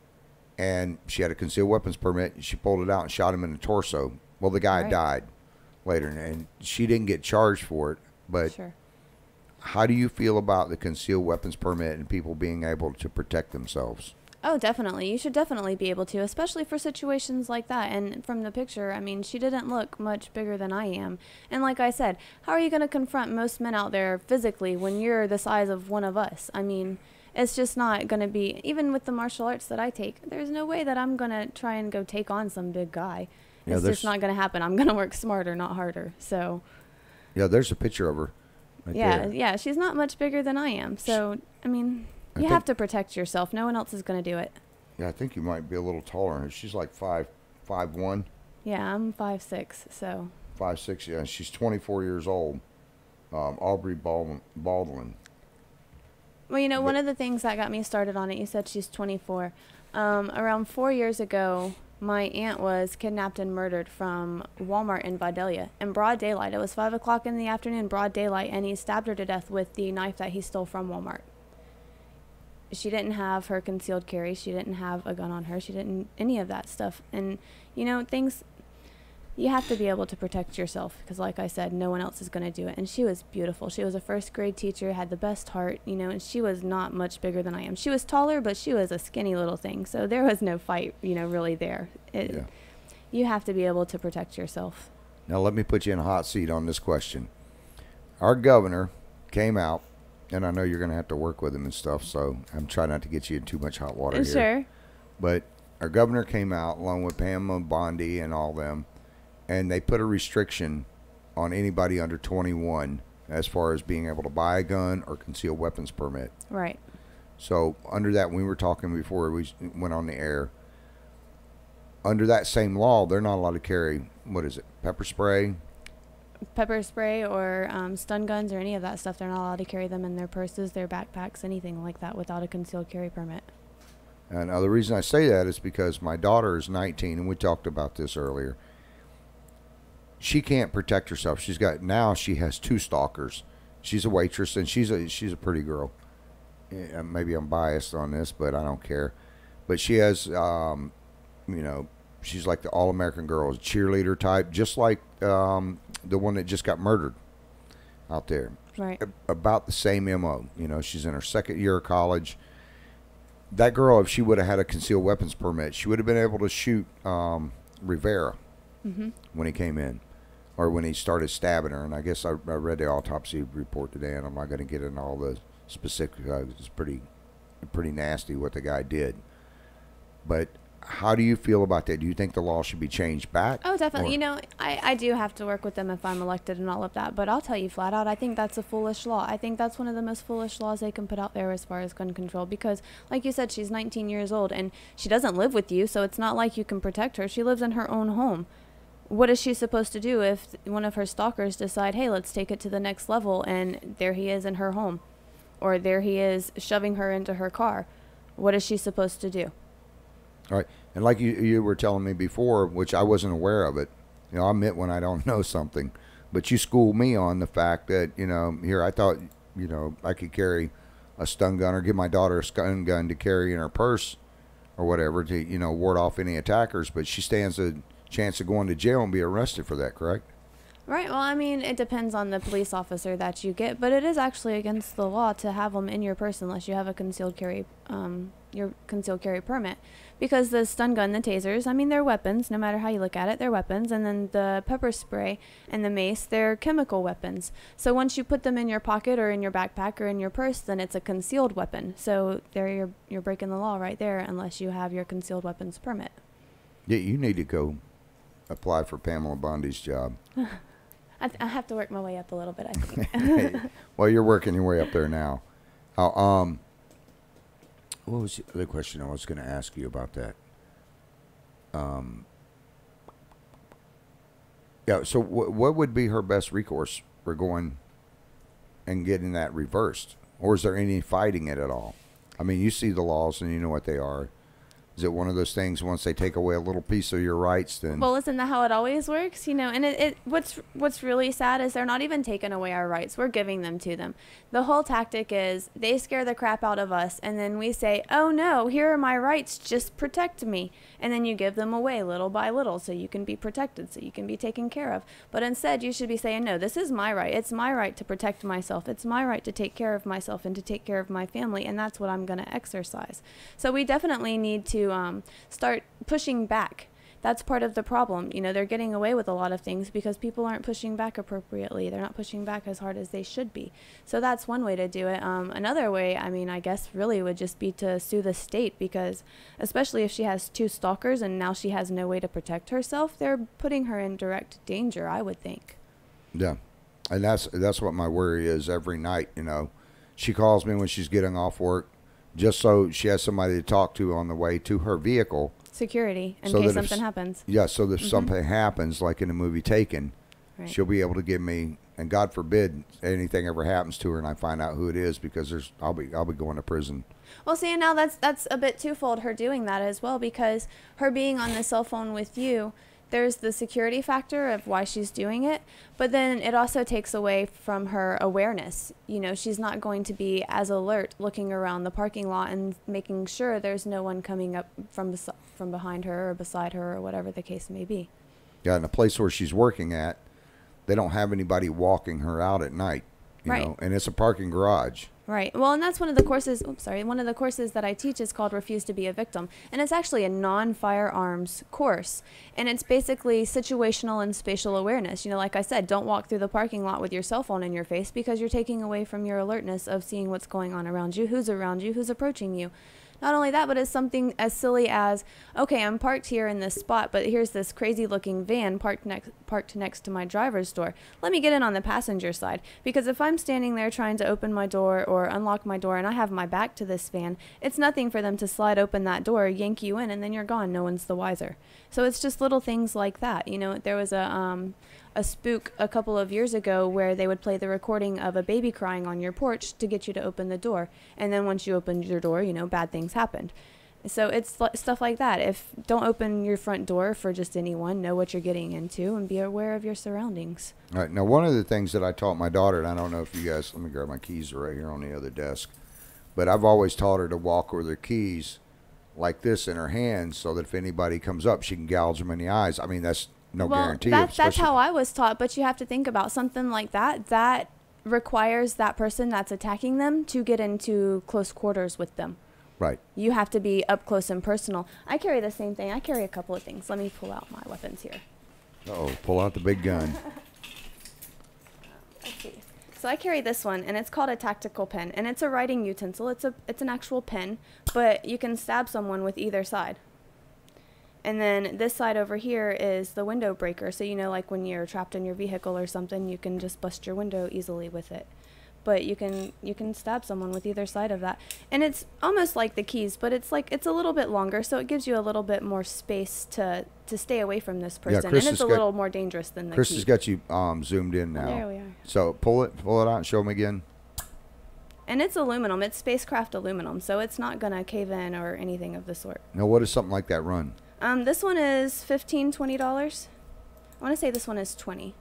and she had a concealed weapons permit. And she pulled it out and shot him in the torso. Well, the guy died later, and she didn't get charged for it. But how do you feel about the concealed weapons permit and people being able to protect themselves? Oh, definitely. You should definitely be able to, especially for situations like that. And from the picture, I mean, she didn't look much bigger than I am. And like I said, how are you going to confront most men out there physically when you're the size of one of us? I mean, it's just not going to be, even with the martial arts that I take, there's no way that I'm going to try and go take on some big guy. Yeah, it's just not going to happen. I'm going to work smarter, not harder. So. Yeah, there's a picture of her. Right there. Yeah, she's not much bigger than I am. So, I mean, you have to protect yourself. No one else is going to do it. Yeah, I think you might be a little taller than her. She's like 5'1". Yeah, I'm 5'6", so. 5'6", yeah. She's 24 years old. Aubrey Baldwin. Well, you know, one of the things that got me started on it, you said she's 24. Around 4 years ago, my aunt was kidnapped and murdered from Walmart in Vidalia in broad daylight. It was 5 o'clock in the afternoon, broad daylight, and he stabbed her to death with the knife that he stole from Walmart. She didn't have her concealed carry. She didn't have a gun on her. She didn't any of that stuff. And, you know, things, you have to be able to protect yourself because, like I said, no one else is going to do it. And she was beautiful. She was a first grade teacher, had the best heart, you know, and she was not much bigger than I am. She was taller, but she was a skinny little thing. So there was no fight, you know, really there. You have to be able to protect yourself. Now, let me put you in a hot seat on this question. Our governor came out, and I know you're going to have to work with him and stuff, so I'm trying not to get you in too much hot water here. Sure. But our governor came out, along with Pamela Bondi and all them, and they put a restriction on anybody under 21 as far as being able to buy a gun or concealed weapons permit. Right. So under that, we were talking before we went on the air, under that same law, they're not allowed to carry, what is it, pepper spray or stun guns or any of that stuff. They're not allowed to carry them in their purses, their backpacks, anything like that without a concealed carry permit. And the reason I say that is because my daughter is 19, and we talked about this earlier. She can't protect herself. She has 2 stalkers. She's a waitress, and she's a pretty girl. Maybe I'm biased on this, but I don't care. But she has, you know, she's like the all-American girl, cheerleader type, just like the one that just got murdered out there. Right. About the same MO. You know, she's in her second year of college. That girl, if she would have had a concealed weapons permit, she would have been able to shoot Rivera when he came in, or when he started stabbing her. And I guess I read the autopsy report today, and I'm not going to get into all the specifics. It's pretty nasty what the guy did. But how do you feel about that? Do you think the law should be changed back? Oh, definitely. You know, I do have to work with them if I'm elected and all of that. But I'll tell you flat out, I think that's a foolish law. I think that's one of the most foolish laws they can put out there as far as gun control. Because, like you said, she's 19 years old and she doesn't live with you. So it's not like you can protect her. She lives in her own home. What is she supposed to do if one of her stalkers decide, hey, let's take it to the next level, and there he is in her home, or there he is shoving her into her car? What is she supposed to do? All right. And like you were telling me before, which I wasn't aware of it, you know, I admit when I don't know something, but you schooled me on the fact that, you know, here I thought, you know, I could carry a stun gun or give my daughter a stun gun to carry in her purse or whatever to, you know, ward off any attackers, but she stands a chance of going to jail and be arrested for that, correct? Right. Well, I mean, it depends on the police officer that you get, but it is actually against the law to have them in your purse unless you have a concealed carry, your concealed carry permit. Because the stun gun, the tasers, I mean, they're weapons, no matter how you look at it, they're weapons. And then the pepper spray and the mace, they're chemical weapons. So once you put them in your pocket or in your backpack or in your purse, then it's a concealed weapon. So there you're breaking the law right there unless you have your concealed weapons permit. Yeah, you need to go apply for Pamela Bundy's job. I have to work my way up a little bit, I think. Well, you're working your way up there now. What was the other question I was going to ask you about that? Yeah, so what would be her best recourse for going and getting that reversed? Or is there any fighting it at all? I mean, you see the laws and you know what they are. Is it one of those things once they take away a little piece of your rights, then? Well, isn't that how it always works? You know, and what's really sad is they're not even taking away our rights. We're giving them to them. The whole tactic is they scare the crap out of us, and then we say, oh no, here are my rights, just protect me. And then you give them away little by little so you can be protected, so you can be taken care of. But instead, you should be saying, no, this is my right. It's my right to protect myself. It's my right to take care of myself and to take care of my family, and that's what I'm going to exercise. So we definitely need to start pushing back. That's part of the problem. You know, they're getting away with a lot of things because people aren't pushing back appropriately. They're not pushing back as hard as they should be. So that's one way to do it. Another way, I mean, I guess really would just be to sue the state, because especially if she has 2 stalkers and now she has no way to protect herself, they're putting her in direct danger, I would think. Yeah. And that's what my worry is every night, you know. She calls me when she's getting off work just so she has somebody to talk to on the way to her vehicle. Security, in case something happens. Yeah, so that if something happens, like in the movie Taken, right, she'll be able to give me, and God forbid anything ever happens to her and I find out who it is, because I'll be going to prison. Well, see, and now that's a bit twofold, her doing that as well, because her being on the cell phone with you, there's the security factor of why she's doing it, but then it also takes away from her awareness. You know, she's not going to be as alert looking around the parking lot and making sure there's no one coming up from behind her or beside her or whatever the case may be. Yeah, in the place where she's working at, they don't have anybody walking her out at night, you know, and it's a parking garage. Right. Well, and that's one of the courses, one of the courses that I teach is called Refuse to be a Victim. And it's actually a non-firearms course. And it's basically situational and spatial awareness. You know, like I said, don't walk through the parking lot with your cell phone in your face, because you're taking away from your alertness of seeing what's going on around you, who's approaching you. Not only that, but it's something as silly as, okay, I'm parked here in this spot, but here's this crazy looking van parked next to my driver's door. Let me get in on the passenger side, because if I'm standing there trying to open my door or unlock my door and I have my back to this van, it's nothing for them to slide open that door, yank you in, and then you're gone. No one's the wiser. So it's just little things like that. You know, there was a spook a couple of years ago where they would play the recording of a baby crying on your porch to get you to open the door. And then once you opened your door, you know, bad things happened. So it's stuff like that. Don't open your front door for just anyone. Know what you're getting into and be aware of your surroundings. All right. Now, one of the things that I taught my daughter, and I don't know if you guys, let me grab my keys right here on the other desk, but I've always taught her to walk with her keys like this in her hand so that if anybody comes up, she can gouge them in the eyes. I mean, that's no guarantee. That's how I was taught, but you have to think about something like that. That requires that person that's attacking them to get into close quarters with them. Right. You have to be up close and personal. I carry the same thing. I carry a couple of things. Let me pull out my weapons here. Uh-oh, pull out the big gun. Let's see. So I carry this one, and it's called a tactical pen, and it's a writing utensil. It's an actual pen, but you can stab someone with either side. And then this side over here is the window breaker. So, like when you're trapped in your vehicle or something, you can just bust your window easily with it. But you can stab someone with either side of that. And it's almost like the keys, but it's a little bit longer, so it gives you a little bit more space to stay away from this person. Chris, and it's a little more dangerous than the Chris key. has got you zoomed in now. There we are. So pull it out and show them again. And it's aluminum. It's spacecraft aluminum, so it's not going to cave in or anything of the sort. Now, what does something like that run? This one is $15, $20. I want to say this one is $20.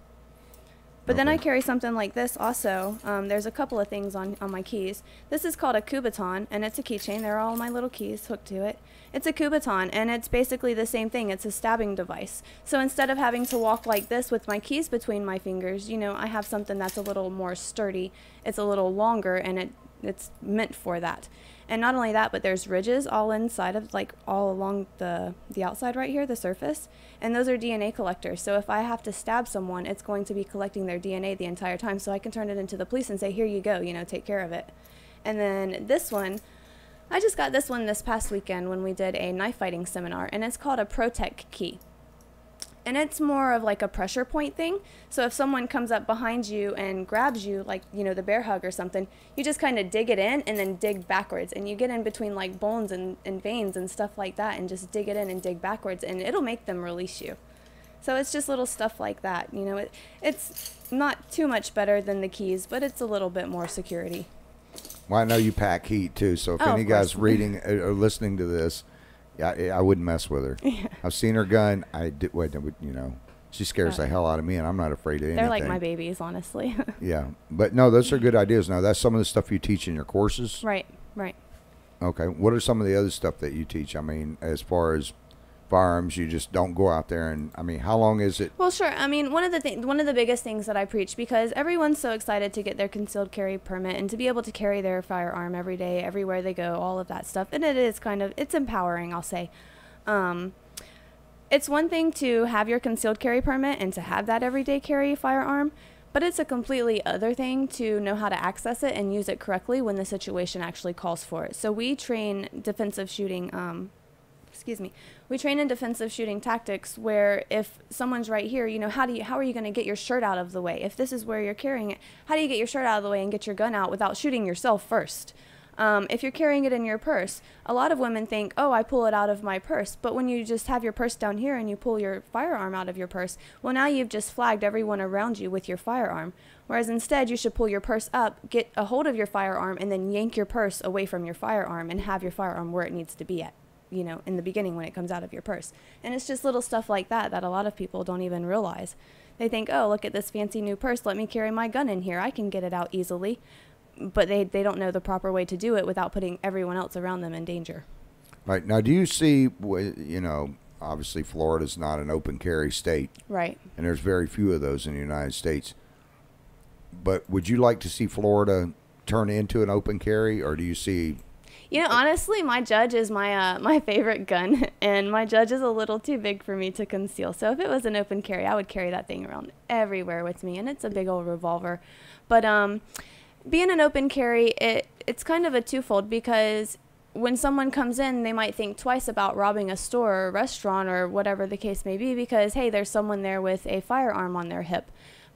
But then I carry something like this also. There's a couple of things on my keys. This is called a Kubaton, and it's a keychain. There are all my little keys hooked to it. It's a Kubaton, and it's basically the same thing. It's a stabbing device. So instead of having to walk like this with my keys between my fingers, I have something that's a little more sturdy. It's a little longer, and it's meant for that. And not only that, but there's ridges all inside of, all along the outside right here, the surface. And those are DNA collectors. So if I have to stab someone, it's going to be collecting their DNA the entire time. So I can turn it into the police and say, here you go, take care of it. And then this one, I just got this one this past weekend when we did a knife fighting seminar. And it's called a Protec key. And it's more of like a pressure point thing. So if someone comes up behind you and grabs you, the bear hug or something, you just kind of dig it in and then dig backwards. And you get in between bones and veins and stuff like that and just dig it in and dig backwards. And it'll make them release you. So it's just little stuff like that. It's not too much better than the keys, but it's a little bit more security. Well, I know you pack heat too. So if any guys reading or listening to this, I wouldn't mess with her. Yeah. I've seen her gun. She scares the hell out of me, and I'm not afraid of anything. They're like my babies, honestly. Yeah. But no, those are good ideas. Now, that's some of the stuff you teach in your courses? Right. Okay. What are some of the other stuff that you teach? I mean, as far as firearms, you just don't go out there and, how long is it? Well, sure. one of the biggest things that I preach, because everyone's so excited to get their concealed carry permit and to be able to carry their firearm every day, everywhere they go, all of that stuff. And it is it's empowering, I'll say. It's one thing to have your concealed carry permit and to have that everyday carry firearm, but it's a completely other thing to know how to access it and use it correctly when the situation actually calls for it. So we train defensive shooting, we train in defensive shooting tactics where if someone's right here, how are you going to get your shirt out of the way? If this is where you're carrying it, how do you get your shirt out of the way and get your gun out without shooting yourself first? If you're carrying it in your purse, a lot of women think, oh, I pull it out of my purse. But when you just have your purse down here and you pull your firearm out of your purse, well, now you've just flagged everyone around you with your firearm. Whereas instead, you should pull your purse up, get a hold of your firearm, and then yank your purse away from your firearm and have your firearm where it needs to be at, in the beginning when it comes out of your purse. And it's just little stuff like that a lot of people don't even realize. They think, oh, look at this fancy new purse. Let me carry my gun in here. I can get it out easily. But they don't know the proper way to do it without putting everyone else around them in danger. Right. Now, do you see, obviously Florida's not an open carry state. Right. And there's very few of those in the United States. But would you like to see Florida turn into an open carry, or do you see... honestly, my Judge is my favorite gun, and my Judge is a little too big for me to conceal. So if it was an open carry, I would carry that thing around everywhere with me, and it's a big old revolver. But being an open carry, it's kind of a twofold, because when someone comes in, they might think twice about robbing a store or a restaurant or whatever the case may be, because, hey, there's someone there with a firearm on their hip.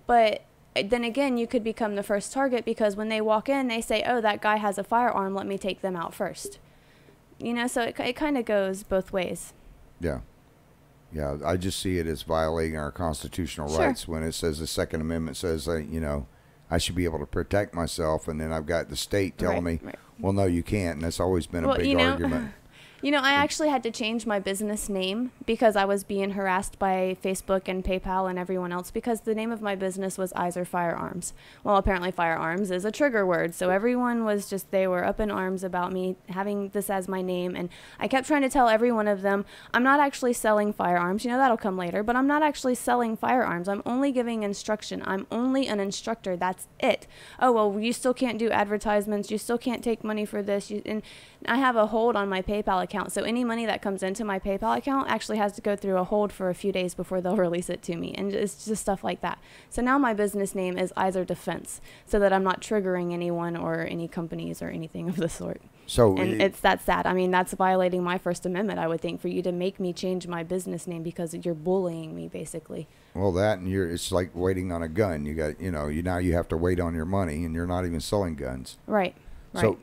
But then again, you could become the first target, because when they walk in, they say, oh, that guy has a firearm, let me take them out first. So it kind of goes both ways. Yeah. Yeah, I just see it as violating our constitutional rights when it says the Second Amendment says, I should be able to protect myself, and then I've got the state telling me, well, no, you can't, and that's always been a big argument. You know, I actually had to change my business name because I was being harassed by Facebook and PayPal and everyone else because the name of my business was Iser Firearms. Well, apparently firearms is a trigger word, so everyone was just, they were up in arms about me having this as my name, and I kept trying to tell every one of them, I'm not actually selling firearms, you know, that'll come later, but I'm not actually selling firearms. I'm only giving instruction. I'm only an instructor. That's it. Oh, well, you still can't do advertisements. You still can't take money for this. And I have a hold on my PayPal account, so any money that comes into my PayPal account actually has to go through a hold for a few days before they'll release it to me, and it's just stuff like that. So now my business name is Iser Defense, so that I'm not triggering anyone or any companies or anything of the sort. So and that's sad. I mean, that's violating my First Amendment, I would think, for you to make me change my business name because you're bullying me, basically. Well, that and it's like waiting on a gun. You got, now you have to wait on your money, and you're not even selling guns. Right. So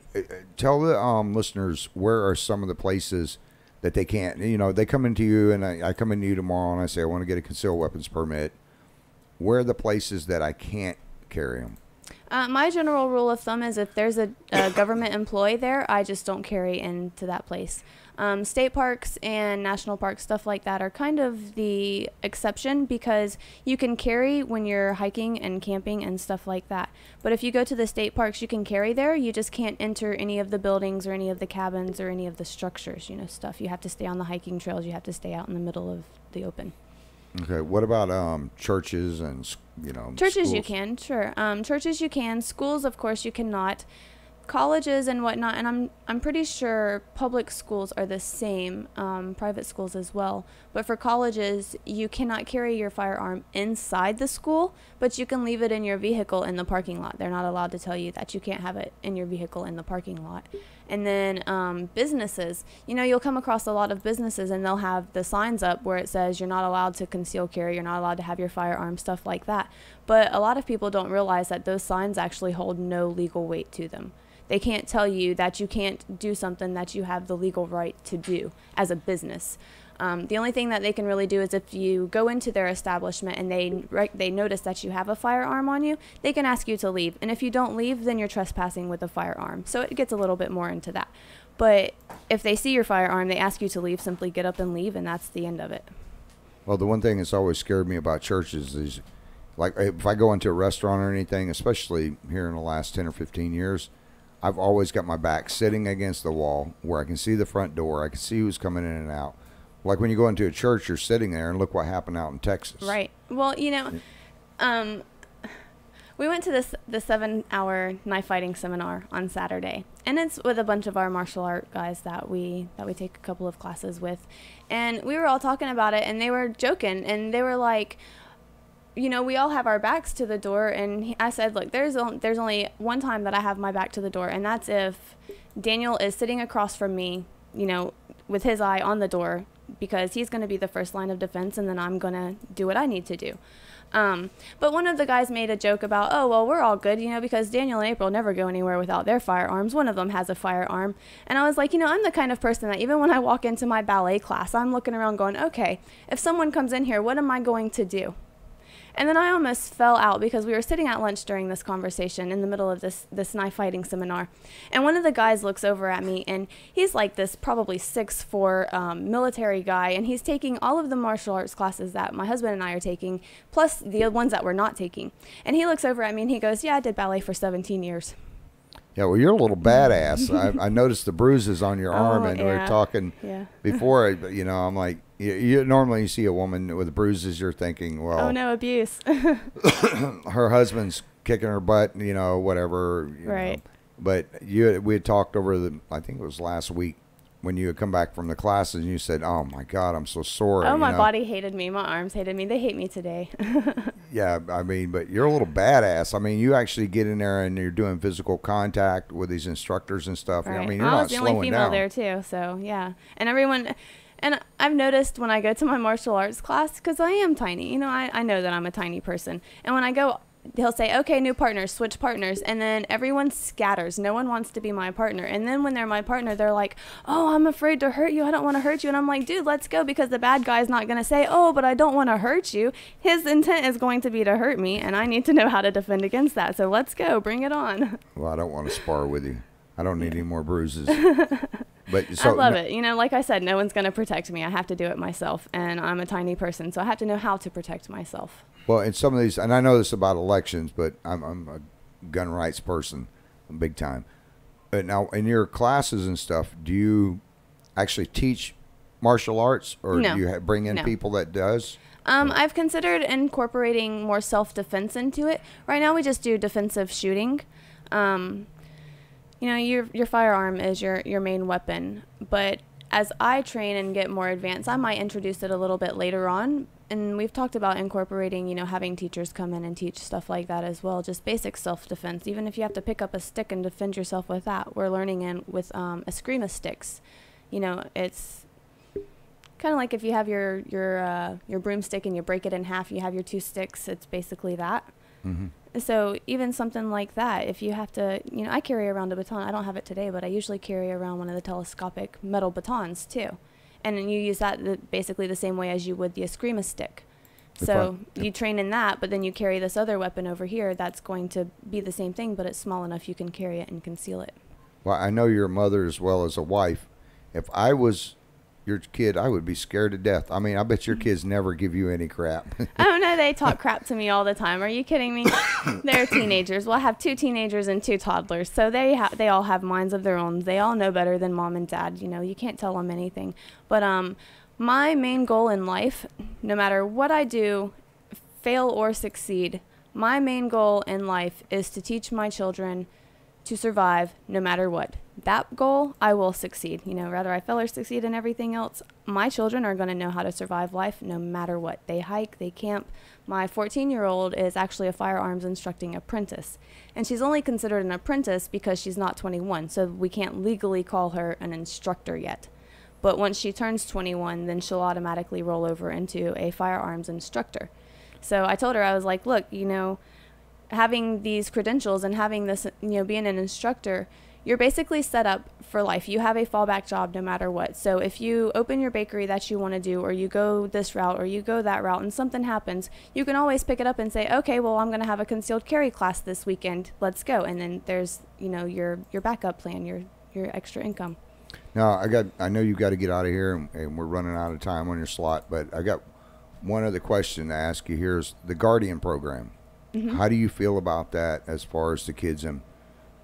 tell the listeners, where are some of the places that they can't, they come into you, and I come into you tomorrow and I say, I want to get a concealed weapons permit. Where are the places that I can't carry them? My general rule of thumb is if there's a government employee there, I just don't carry into that place. State parks and national parks, stuff like that, are kind of the exception because you can carry when you're hiking and camping and stuff like that. But if you go to the state parks, you can carry there. You just can't enter any of the buildings or any of the cabins or any of the structures, stuff. You have to stay on the hiking trails. You have to stay out in the middle of the open. Okay. What about churches and, Churches schools? you can, sure. Churches you can. Schools, of course, you cannot. Colleges and whatnot, and I'm pretty sure public schools are the same, private schools as well. But for colleges, you cannot carry your firearm inside the school, but you can leave it in your vehicle in the parking lot. They're not allowed to tell you that you can't have it in your vehicle in the parking lot. And then businesses, you'll come across a lot of businesses and they'll have the signs up where it says you're not allowed to conceal carry, you're not allowed to have your firearm, stuff like that. But a lot of people don't realize that those signs actually hold no legal weight to them. They can't tell you that you can't do something that you have the legal right to do as a business. The only thing that they can really do is if you go into their establishment and they notice that you have a firearm on you, they can ask you to leave. And if you don't leave, then you're trespassing with a firearm. So it gets a little bit more into that. But if they see your firearm, they ask you to leave, simply get up and leave, and that's the end of it. Well, the one thing that's always scared me about churches is, like, if I go into a restaurant or anything, especially here in the last 10 or 15 years, I've always got my back sitting against the wall where I can see the front door. I can see who's coming in and out. Like when you go into a church, you're sitting there, and look what happened out in Texas. Right. Well, we went to the 7-hour knife fighting seminar on Saturday, and it's with a bunch of our martial art guys that we take a couple of classes with, and we were all talking about it, and they were joking, and they were like, we all have our backs to the door, and I said, look, there's only one time that I have my back to the door, and that's if Daniel is sitting across from me, with his eye on the door, because he's going to be the first line of defense, and then I'm going to do what I need to do. But one of the guys made a joke about, oh, well, we're all good, because Daniel and April never go anywhere without their firearms. One of them has a firearm. And I was like, I'm the kind of person that even when I walk into my ballet class, I'm looking around going, okay, if someone comes in here, what am I going to do? And then I almost fell out because we were sitting at lunch during this conversation in the middle of this knife fighting seminar. And one of the guys looks over at me, and he's like this probably 6'4" military guy, and he's taking all of the martial arts classes that my husband and I are taking, plus the ones that we're not taking. And he looks over at me and he goes, yeah, I did ballet for 17 years. Yeah, well, you're a little badass. I noticed the bruises on your arm, and we were talking before. I'm like, you normally see a woman with bruises, you're thinking, well, oh no, abuse. her husband's kicking her butt, whatever. Right. But we had talked over I think it was last week, when you had come back from the classes, and you said, oh my God, I'm so sore. Oh, my body hated me. My arms hated me. They hate me today. Yeah, but you're a little badass. You actually get in there and you're doing physical contact with these instructors and stuff. Right. You're not slowing down. I was the only female there too, so yeah. And everyone, and I've noticed when I go to my martial arts class, because I am tiny, I know that I'm a tiny person. And when I go, he'll say, okay, new partners, switch partners. And then everyone scatters. No one wants to be my partner. And then when they're my partner, they're like, oh, I'm afraid to hurt you. I don't want to hurt you. And I'm like, dude, let's go, because the bad guy's not going to say, oh, but I don't want to hurt you. His intent is going to be to hurt me, and I need to know how to defend against that. So let's go. Bring it on. Well, I don't want to spar with you. I don't need any more bruises. But I love it. You know, like I said, no one's going to protect me. I have to do it myself, and I'm a tiny person, so I have to know how to protect myself. Well, in some of these, and I know this about elections, but I'm a gun rights person, big time. But now, in your classes and stuff, do you actually teach martial arts, or do you bring in people that does? I've considered incorporating more self-defense into it. Right now, we just do defensive shooting. You know, your firearm is your main weapon, but as I train and get more advanced, I might introduce it a little bit later on. And we've talked about incorporating, you know, having teachers come in and teach stuff like that as well, just basic self-defense. Even if you have to pick up a stick and defend yourself with that, we're learning with eskrima sticks. You know, it's kind of like if you have your broomstick and you break it in half, you have your two sticks. It's basically that. Mm-hmm. So even something like that, if you have to, you know, I carry around a baton. I don't have it today, but I usually carry around one of the telescopic metal batons too. And then you use that basically the same way as you would the eskrima stick. So you train in that, but then you carry this other weapon over here that's going to be the same thing, but it's small enough you can carry it and conceal it. Well, I know you're a mother as well as a wife. If I was your kid, I would be scared to death. I mean, I bet your kids never give you any crap. Oh, no, they talk crap to me all the time. Are you kidding me? They're teenagers. Well, I have 2 teenagers and 2 toddlers, so they all have minds of their own. They all know better than mom and dad. You know, you can't tell them anything. But my main goal in life, no matter what I do, fail or succeed, my main goal in life is to teach my children to survive no matter what. That goal, I will succeed. You know, whether I fail or succeed in everything else, my children are going to know how to survive life no matter what. They hike, they camp. My 14-year-old is actually a firearms instructing apprentice. And she's only considered an apprentice because she's not 21, so we can't legally call her an instructor yet. But once she turns 21, then she'll automatically roll over into a firearms instructor. So I told her, I was like, look, you know, having these credentials and having this, you know, being an instructor, you're basically set up for life. You have a fallback job no matter what. So if you open your bakery that you want to do, or you go this route, or you go that route, and something happens, you can always pick it up and say, okay, well, I'm going to have a concealed carry class this weekend. Let's go. And then there's, you know, your backup plan, your extra income. Now, I know you've got to get out of here, and we're running out of time on your slot, but I got one other question to ask you here is the Guardian program. Mm-hmm. How do you feel about that as far as the kids in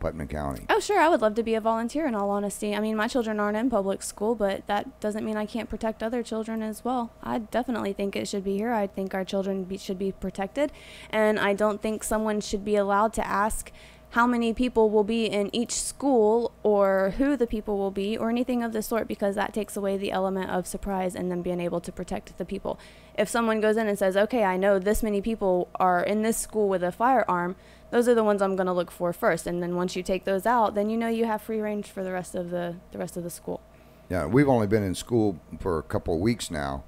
Putnam County? Oh, sure. I would love to be a volunteer, in all honesty. I mean, my children aren't in public school, but that doesn't mean I can't protect other children as well. I definitely think it should be here. I think our children should be protected, and I don't think someone should be allowed to ask how many people will be in each school or who the people will be or anything of the sort, because that takes away the element of surprise and then being able to protect the people. If someone goes in and says, okay, I know this many people are in this school with a firearm, those are the ones I'm going to look for first. And then once you take those out, then you know you have free range for the rest of the school. Yeah, we've only been in school for a couple of weeks now,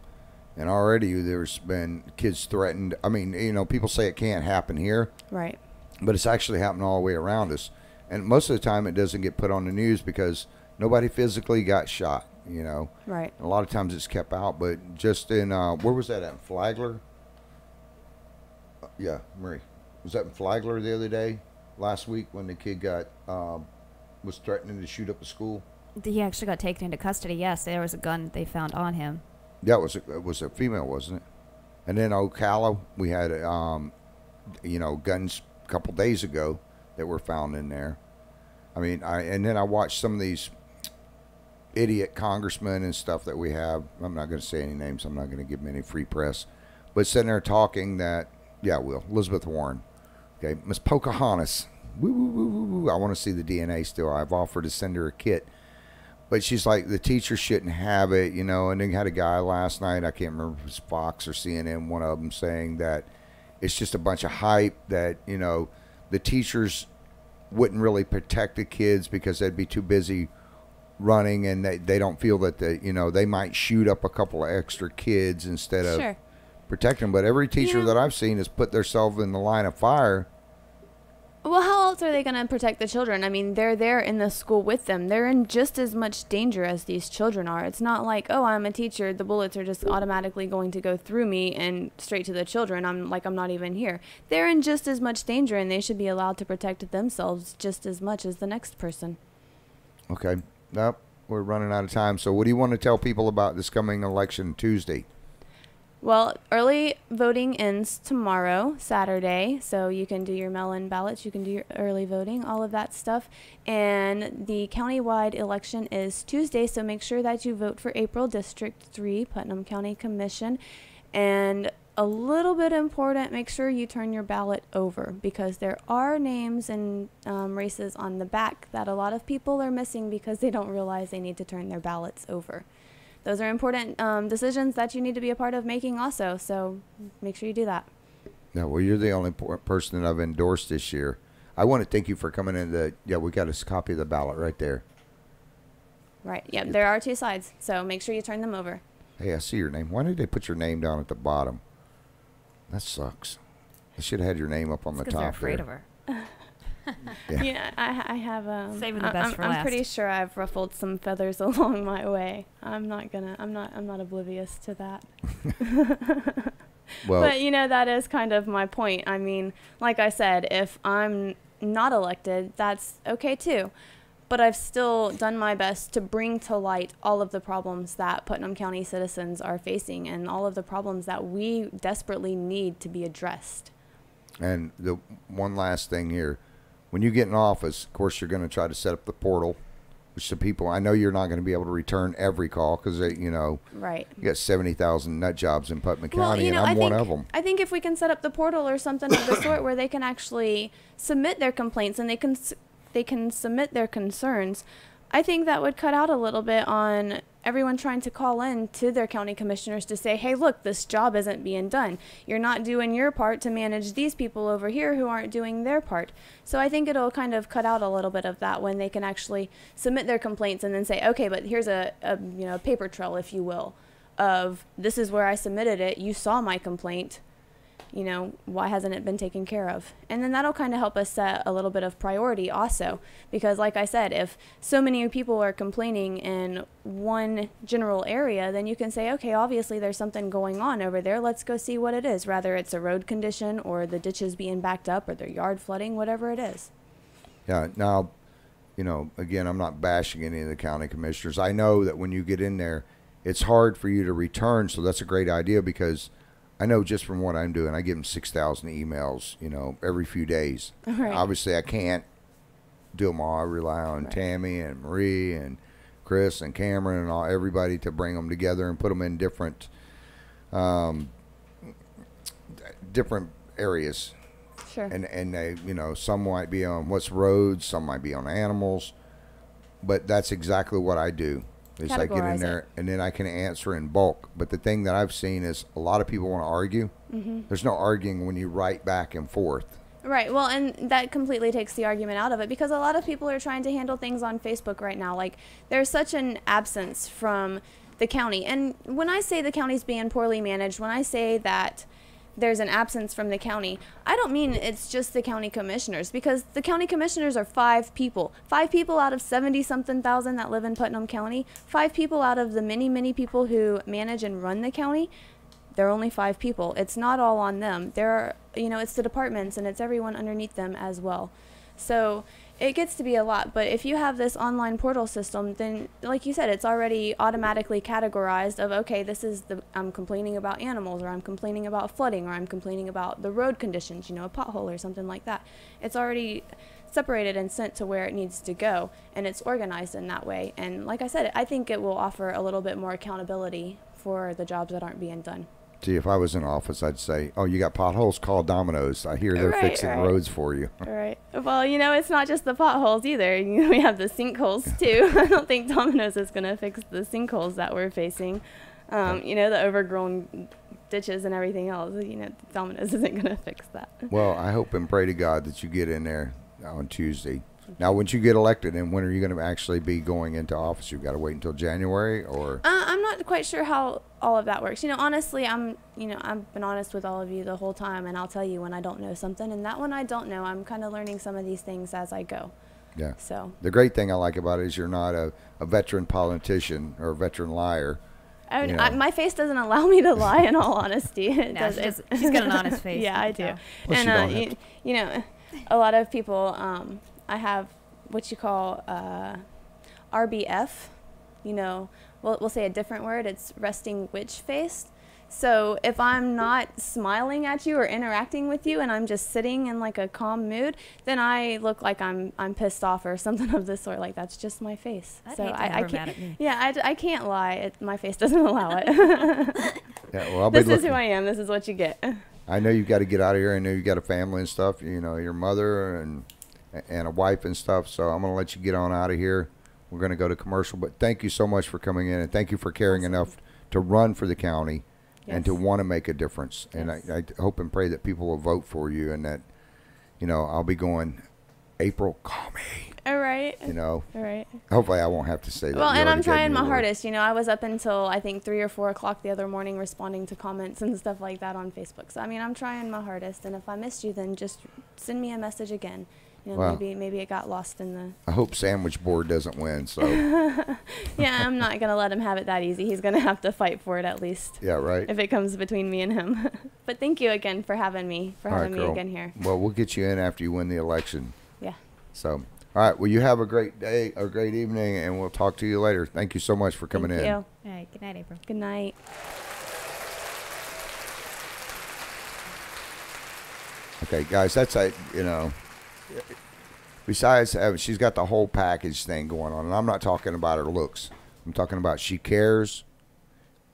and already there's been kids threatened. I mean, you know, people say it can't happen here. Right. But it's actually happening all the way around us. And most of the time it doesn't get put on the news because nobody physically got shot, you know. Right. And a lot of times it's kept out. But just in, where was that at? Flagler? Yeah, Marie. Was that in Flagler the other day, last week, when the kid got, was threatening to shoot up a school? He actually got taken into custody, yes. There was a gun they found on him. Yeah, it was a female, wasn't it? And then Ocala, we had, you know, guns couple days ago that were found in there. I mean, and then I watched some of these idiot congressmen and stuff that we have. I'm not going to say any names. I'm not going to give them any free press. But sitting there talking that, yeah, Elizabeth Warren. Okay, Miss Pocahontas. Woo, woo, woo, woo, woo. I want to see the DNA still. I've offered to send her a kit. But she's like, the teacher shouldn't have it, you know. And then had a guy last night, I can't remember if it was Fox or CNN, one of them saying that it's just a bunch of hype, that, you know, the teachers wouldn't really protect the kids because they'd be too busy running, and they don't feel that they might shoot up a couple of extra kids instead of protecting them. But every teacher that I've seen has put themselves in the line of fire. Well, how else are they going to protect the children? I mean, they're there in the school with them. They're in just as much danger as these children are. It's not like, oh, I'm a teacher, the bullets are just automatically going to go through me and straight to the children. I'm not even here. They're in just as much danger, and they should be allowed to protect themselves just as much as the next person. Okay. Nope. We're running out of time. So what do you want to tell people about this coming election Tuesday? Well, early voting ends tomorrow, Saturday, so you can do your mail-in ballots, you can do your early voting, all of that stuff. And the countywide election is Tuesday, so make sure that you vote for April District 3, Putnam County Commission. And a little bit important, make sure you turn your ballot over, because there are names and races on the back that a lot of people are missing because they don't realize they need to turn their ballots over. Those are important decisions that you need to be a part of making also, so make sure you do that. No, well, you're the only person that I've endorsed this year. I want to thank you for coming in. Yeah, we got a copy of the ballot right there. Right, yep, there are 2 sides, so make sure you turn them over. Hey, I see your name. Why did they put your name down at the bottom? That sucks. They should have had your name up on the top there. Because they're afraid of her. Yeah, I have saving the best for last. I'm pretty sure I've ruffled some feathers along my way. I'm not oblivious to that. Well, but that is kind of my point. I mean, like I said, if I'm not elected, that's okay too. But I've still done my best to bring to light all of the problems that Putnam County citizens are facing and all of the problems that we desperately need to be addressed. And the one last thing here. When you get in office, of course, you're going to try to set up the portal, which the people, I know you're not going to be able to return every call because, right. You got 70,000 nut jobs in Putnam County, and I'm one of them. I think if we can set up the portal or something of the sort where they can actually submit their complaints and they can submit their concerns, I think that would cut out a little bit on everyone trying to call in to their county commissioners to say, hey, look, this job isn't being done. You're not doing your part to manage these people over here who aren't doing their part. So I think it'll kind of cut out a little bit of that when they can actually submit their complaints and then say, okay, but here's a paper trail, if you will, of this is where I submitted it. You saw my complaint. Why hasn't it been taken care of? And then that'll kind of help us set a little bit of priority also. Because like I said, if so many people are complaining in one general area, then you can say, okay, obviously there's something going on over there. Let's go see what it is. Rather it's a road condition or the ditches being backed up or their yard flooding, whatever it is. Yeah, now, again, I'm not bashing any of the county commissioners. I know that when you get in there, it's hard for you to return. So that's a great idea because I know just from what I'm doing, I give them 6,000 emails, every few days. Right. Obviously, I can't do them all. I rely on Tammy and Marie and Chris and Cameron and everybody to bring them together and put them in different areas. Sure. And they, some might be on what's roads, some might be on animals, but that's exactly what I do. Is I get in there and then I can answer in bulk. But the thing that I've seen is a lot of people want to argue. Mm-hmm. There's no arguing when you write back and forth. Right. Well, and that completely takes the argument out of it because a lot of people are trying to handle things on Facebook right now. Like there's such an absence from the county. And when I say the county's being poorly managed, when I say that there's an absence from the county, I don't mean it's just the county commissioners, because the county commissioners are 5 people. 5 people out of 70-something thousand that live in Putnam County. 5 people out of the many people who manage and run the county. They're only 5 people. It's not all on them. There are, it's the departments and it's everyone underneath them as well. So it gets to be a lot, but if you have this online portal system, then like you said, it's already automatically categorized of, okay, this is I'm complaining about animals, or I'm complaining about flooding, or I'm complaining about the road conditions, a pothole or something like that. It's already separated and sent to where it needs to go, and it's organized in that way. And like I said, I think it will offer a little bit more accountability for the jobs that aren't being done. See, if I was in office, I'd say, oh, you got potholes? Call Domino's. I hear they're fixing roads for you. Right. Well, it's not just the potholes either. We have the sinkholes, too. I don't think Domino's is going to fix the sinkholes that we're facing. The overgrown ditches and everything else. Domino's isn't going to fix that. Well, I hope and pray to God that you get in there on Tuesday. Now, once you get elected, and when are you going to actually be going into office? You've got to wait until January, or? I'm not quite sure how all of that works. Honestly, I've been honest with all of you the whole time, and I'll tell you when I don't know something, and that one I don't know. I'm kind of learning some of these things as I go. Yeah. So. The great thing I like about it is you're not a veteran politician or a veteran liar. My face doesn't allow me to lie, in all honesty. She's got an honest face. Yeah, I do. Yeah. Plus and, a lot of people... I have what you call RBF, you know, we'll say a different word. It's resting witch faced. So if I'm not smiling at you or interacting with you and I'm just sitting in like a calm mood, then I look like I'm pissed off or something of this sort. Like that's just my face. I'd so hate to have I her can't. mad at me. Yeah, I can't lie. My face doesn't allow it. Yeah, well, I'll be This is looking. who I am. This is what you get. I know you got to get out of here. I know you got a family and stuff. You know, your mother and a wife and stuff. So I'm gonna let you get on out of here. We're gonna go to commercial. But thank you so much for coming in, and thank you for caring enough to run for the county. And to want to make a difference. And Yes. I hope and pray that people will vote for you, and that, you know, I'll be going, April, call me. All right. You know, All right. hopefully I won't have to say that. Well, You and already I'm gave trying me my your word. hardest. You know, I was up until I think 3 or 4 o'clock the other morning responding to comments and stuff like that on Facebook. So I mean, I'm trying my hardest. And if I missed you, then just send me a message again. You know, Wow. maybe it got lost in the. I hope Sandwich Board doesn't win. So, Yeah, I'm not gonna let him have it that easy. He's gonna have to fight for it at least. yeah, right. If it comes between me and him. But thank you again for having me. All right, girl. Again here. Well, we'll get you in after you win the election. Yeah. So, all right. Well, you have a great day, a great evening, and we'll talk to you later. Thank you so much for coming Thank in. you. All right. Good night, April. Good night. Okay, guys, that's you know. Besides, she's got the whole package thing going on, and I'm not talking about her looks. I'm talking about she cares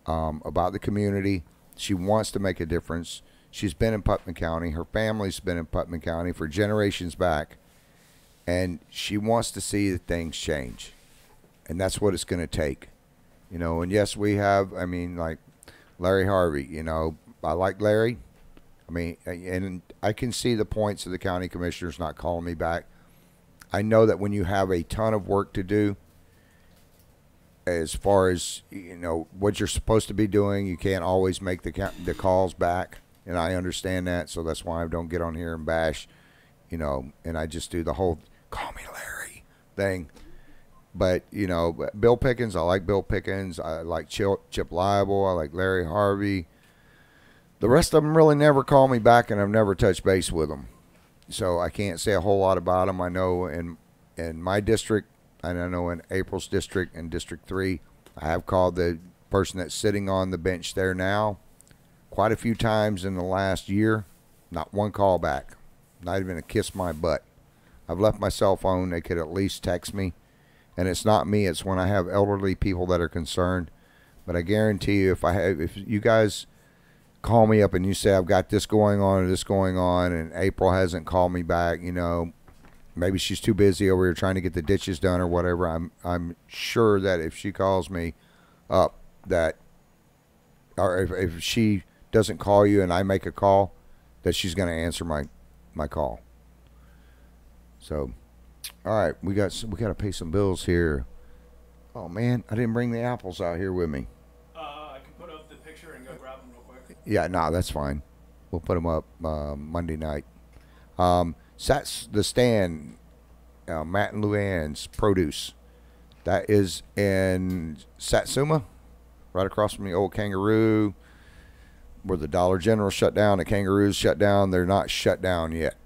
about the community. She wants to make a difference. She's been in Putnam County. Her family's been in Putnam County for generations back, and she wants to see that things change, and that's what it's going to take. You know, and yes, we have, I mean, like Larry Harvey, you know, I like Larry. I mean, and I can see the points of the county commissioners not calling me back. I know that when you have a ton of work to do, as far as, you know, what you're supposed to be doing, you can't always make the calls back, and I understand that, so that's why I don't get on here and bash, you know, and I just do the whole call me Larry thing. But, you know, Bill Pickens, I like Bill Pickens, I like Chip Liable, I like Larry Harvey. The rest of them really never call me back, and I've never touched base with them. So I can't say a whole lot about them. I know in my district, and I know in April's district and District 3, I have called the person that's sitting on the bench there now quite a few times in the last year. Not one call back. Not even a kiss my butt. I've left my cell phone. They could at least text me. And it's not me. It's when I have elderly people that are concerned. But I guarantee you, if you guys call me up and you say I've got this going on or this going on, and April hasn't called me back, you know, maybe she's too busy over here trying to get the ditches done or whatever. I'm sure that if she calls me up, that, or if she doesn't call you and I make a call, that she's going to answer my call. So, all right, we got to pay some bills here. Oh man, I didn't bring the apples out here with me. I can put up the picture and go grab them real quick. Yeah, no, that's fine. We'll put them up Monday night. Sats the Stand, Matt and Luann's Produce. That is in Satsuma, right across from the old Kangaroo, where the Dollar General shut down. The Kangaroos shut down. They're not shut down yet.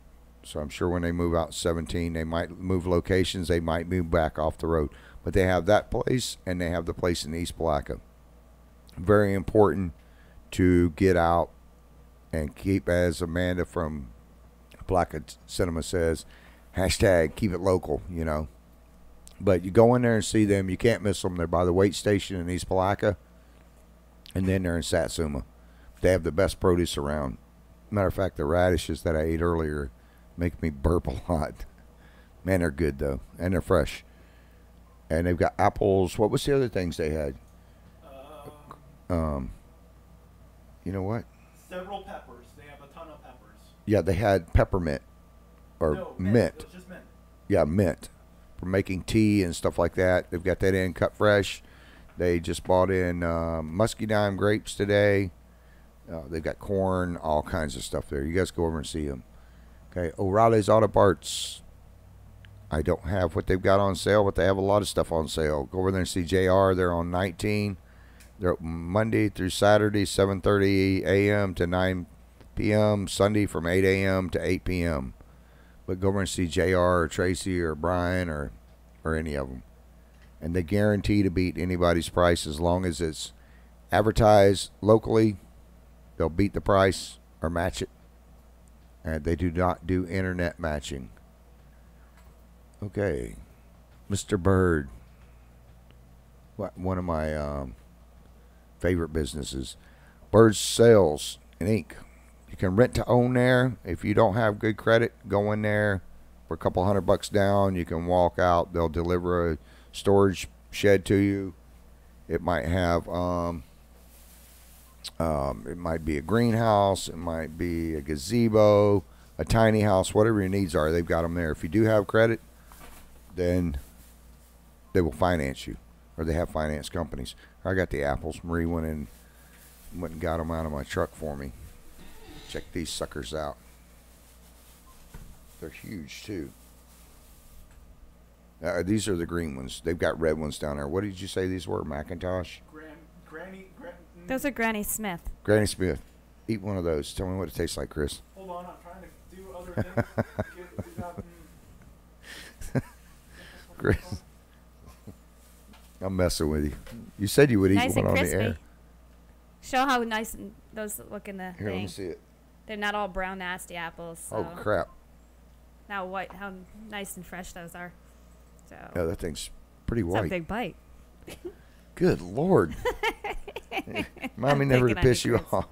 So I'm sure when they move out 17, they might move locations. They might move back off the road. But they have that place, and they have the place in East Palatka. Very important to get out and keep, as Amanda from Palatka Cinema says, hashtag keep it local, you know. But you go in there and see them. You can't miss them. They're by the weight station in East Palatka, and then they're in Satsuma. They have the best produce around. Matter of fact, the radishes that I ate earlier make me burp a lot. Man, they're good, though, and they're fresh. And they've got apples. What was the other things they had? You know what? Several peppers. They have a ton of peppers. Yeah, they had peppermint or No, mint. It was just mint. Yeah, mint for making tea and stuff like that. They've got that in cut fresh. They just bought in muscadine grapes today. They've got corn, all kinds of stuff there. You guys go over and see them. Okay, O'Reilly's Auto Parts. I don't have what they've got on sale, but they have a lot of stuff on sale. Go over there and see JR. They're on 19. They're Monday through Saturday, 7:30 a.m. to 9 p.m. Sunday from 8 a.m. to 8 p.m. But go over and see JR or Tracy or Brian or any of them. and they guarantee to beat anybody's price as long as it's advertised locally. They'll beat the price or match it. And they do not do internet matching. Okay. Mr. Bird. One of my favorite businesses. Bird Sales and Ink. You can rent to own there. If you don't have good credit, go in there for a couple $100 down. You can walk out. They'll deliver a storage shed to you. It might have it might be a greenhouse, it might be a gazebo, a tiny house, whatever your needs are, they've got them there. If you do have credit, then they will finance you, or they have finance companies. I got the apples. Marie went and got them out of my truck for me. Check these suckers out. They're huge too. These are the green ones. They've got red ones down there. What did you say these were? Macintosh? Granny. Those are Granny Smith. Granny Smith. Eat one of those. Tell me what it tastes like, Chris. Hold on, I'm trying to do other things. Chris. I'm messing with you. You said you would eat Nice one and on crispy. the air. Show how nice and those look in the Here, let me thing. see it. They're not all brown nasty apples. So. Oh, crap. Now how nice and fresh those are. So Yeah, that thing's pretty it's a white. big bite. Good Lord. Mommy never to picking on piss you, you Chris. off.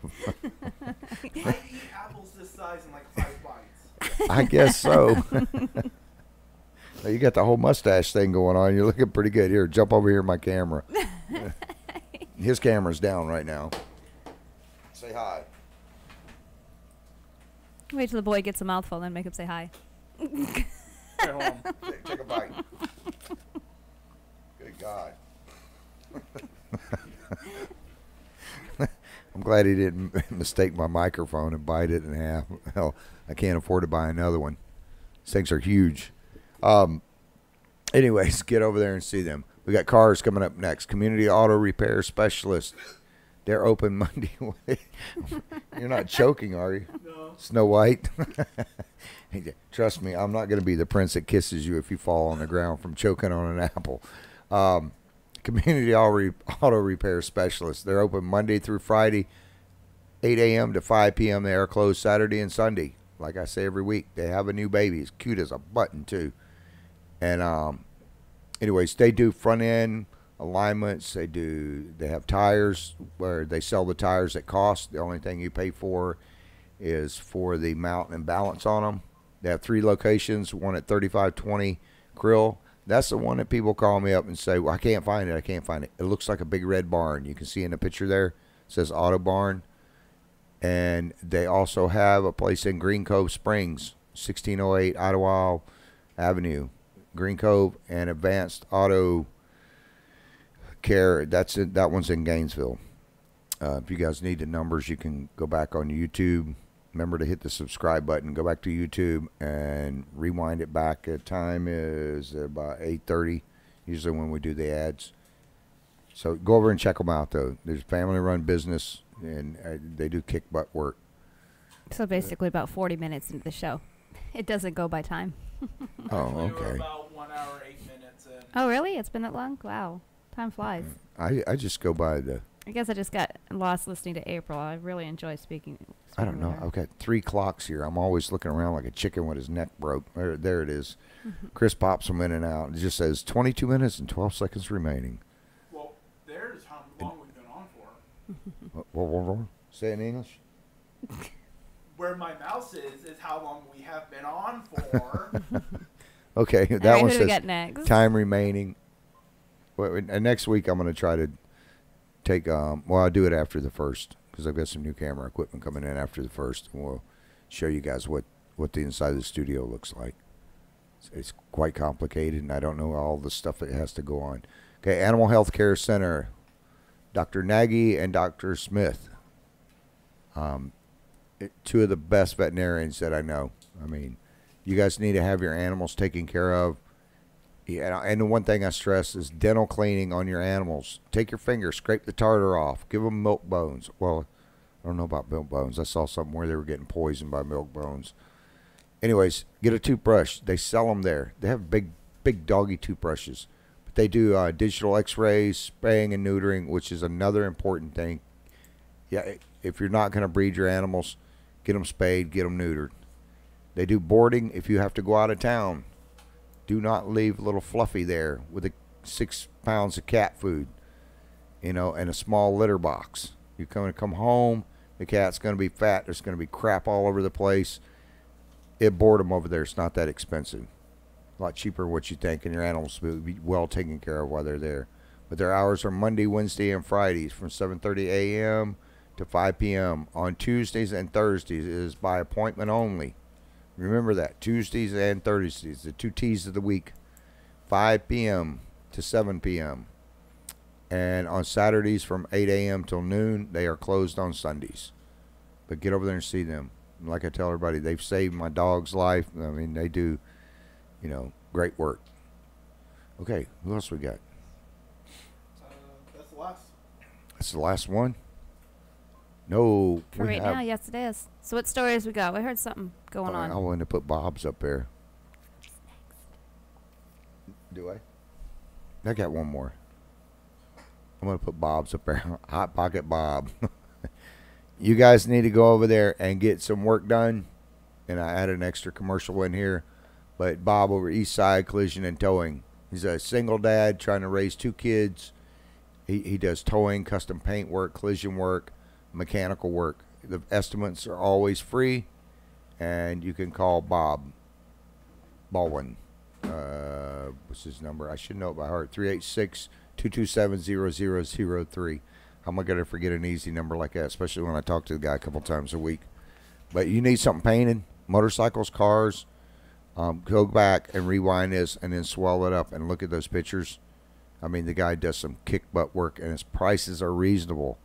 I eat apples this size in like 5 bites. I guess so. Now, you got the whole mustache thing going on. You're looking pretty good. Here, jump over here in my camera. His camera's down right now. Say hi. Wait till the boy gets a mouthful, then make him say hi. Here, hold on. Take a bite. Good God. I'm glad he didn't mistake my microphone and bite it in half. Hell, I can't afford to buy another one. These things are huge. Anyways, get over there and see them. We got cars coming up next. Community Auto Repair Specialist. They're open Monday. You're not choking, are you? No. Snow White. Trust me, I'm not going to be the prince that kisses you if you fall on the ground from choking on an apple. Community Auto Repair Specialist. They're open Monday through Friday, 8 a.m. to 5 p.m. They are closed Saturday and Sunday. Like I say every week, they have a new baby. It's cute as a button, too. And anyways, they do front end alignments. They have tires where they sell the tires at cost. The only thing you pay for is for the mount and balance on them. They have 3 locations, one at 3520 Krill. That's the one that people call me up and say, well, I can't find it. It looks like a big red barn. You can see in the picture there. It says Auto Barn. And they also have a place in Green Cove Springs, 1608 Ottawa Avenue. Green Cove and Advanced Auto Care. That one's in Gainesville. If you guys need the numbers, you can go back on YouTube. Remember to hit the subscribe button. Go back to YouTube and rewind it back. The time is about 8:30, usually when we do the ads. So go over and check them out, though. There's family-run business, and they do kick butt work. So basically about 40 minutes into the show. It doesn't go by time. Oh, We were okay. about 1 hour, 8 minutes in. Oh, really? It's been that long? Wow. Time flies. I just go by the... I guess I just got lost listening to April. I really enjoy speaking I don't know. with her. I've got 3 clocks here. I'm always looking around like a chicken with his neck broke. There it is. Chris pops them in and out. It just says 22 minutes and 12 seconds remaining. Well, there's how long we've been on for. Say it in English. Where my mouse is how long we have been on for. Okay, All that right, one who do we says got next? time remaining. Well, next week I'm going to try to take, well, I'll do it after the first because I've got some new camera equipment coming in after the first. And we'll show you guys what the inside of the studio looks like. It's quite complicated, and I don't know all the stuff that has to go on. Okay, Animal Health Care Center, Dr. Nagy and Dr. Smith. 2 of the best veterinarians that I know. I mean, you guys need to have your animals taken care of. Yeah, and the one thing I stress is dental cleaning on your animals. Take your finger, scrape the tartar off, give them milk bones. Well, I don't know about milk bones. I saw something where they were getting poisoned by milk bones. Anyways, get a toothbrush. They sell them there. They have big doggy toothbrushes, but They do digital x-rays, spaying and neutering, which is another important thing. Yeah, if you're not going to breed your animals, get them spayed, get them neutered. They do boarding if you have to go out of town. Do not leave little Fluffy there with 6 pounds of cat food, and a small litter box. You're going to come home, the cat's going to be fat, there's going to be crap all over the place. Board them over there. It's not that expensive. A lot cheaper than what you think, and your animals will be well taken care of while they're there. But their hours are Monday, Wednesday, and Fridays from 7:30 a.m. to 5 p.m. On Tuesdays and Thursdays, it is by appointment only. Remember that, Tuesdays and Thursdays, the 2 T's of the week, 5 p.m. to 7 p.m. And on Saturdays from 8 a.m. till noon, they are closed on Sundays. But get over there and see them. Like I tell everybody, they've saved my dog's life. I mean, they do, great work. Okay, who else we got? That's the last. That's the last one? No. For right now, yes, it is. So what stories we got? We heard something going on. I wanted to put Bob's up there. Do I? I got one more. I'm going to put Bob's up there. Hot Pocket Bob. You guys need to go over there and get some work done. And I added an extra commercial in here. But Bob over East Side Collision and Towing. He's a single dad trying to raise 2 kids. He does towing, custom paint work, collision work, mechanical work. The estimates are always free. And you can call Bob Baldwin. What's his number? I should know it by heart. 386-227-0003. How am I going to forget an easy number like that, especially when I talk to the guy a couple times a week? But you need something painted, motorcycles, cars. Go back and rewind this and then swell it up and look at those pictures. I mean, the guy does some kick butt work, and his prices are reasonable.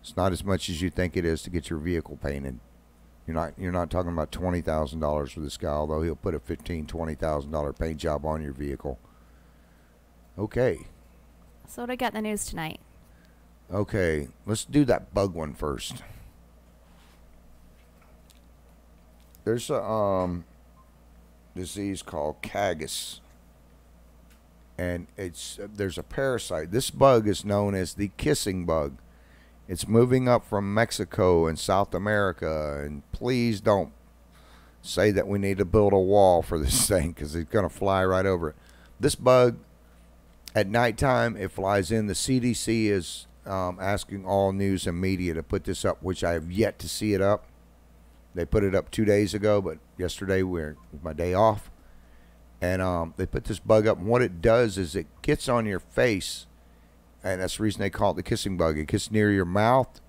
It's not as much as you think it is to get your vehicle painted. You're not talking about $20,000 for this guy, although he'll put a $15,000-$20,000 paint job on your vehicle. Okay. So what do I got in the news tonight? Okay, let's do that bug one first. There's a disease called Cagus, and there's a parasite. This bug is known as the kissing bug. It's moving up from Mexico and South America, and please don't say that we need to build a wall for this thing, because it's going to fly right over it. This bug, at nighttime, it flies in. The CDC is asking all news and media to put this up, which I have yet to see it up. They put it up 2 days ago, but yesterday was my day off. And they put this bug up, and what it does is it gets on your face, and that's the reason they call it the kissing bug. It gets near your mouth,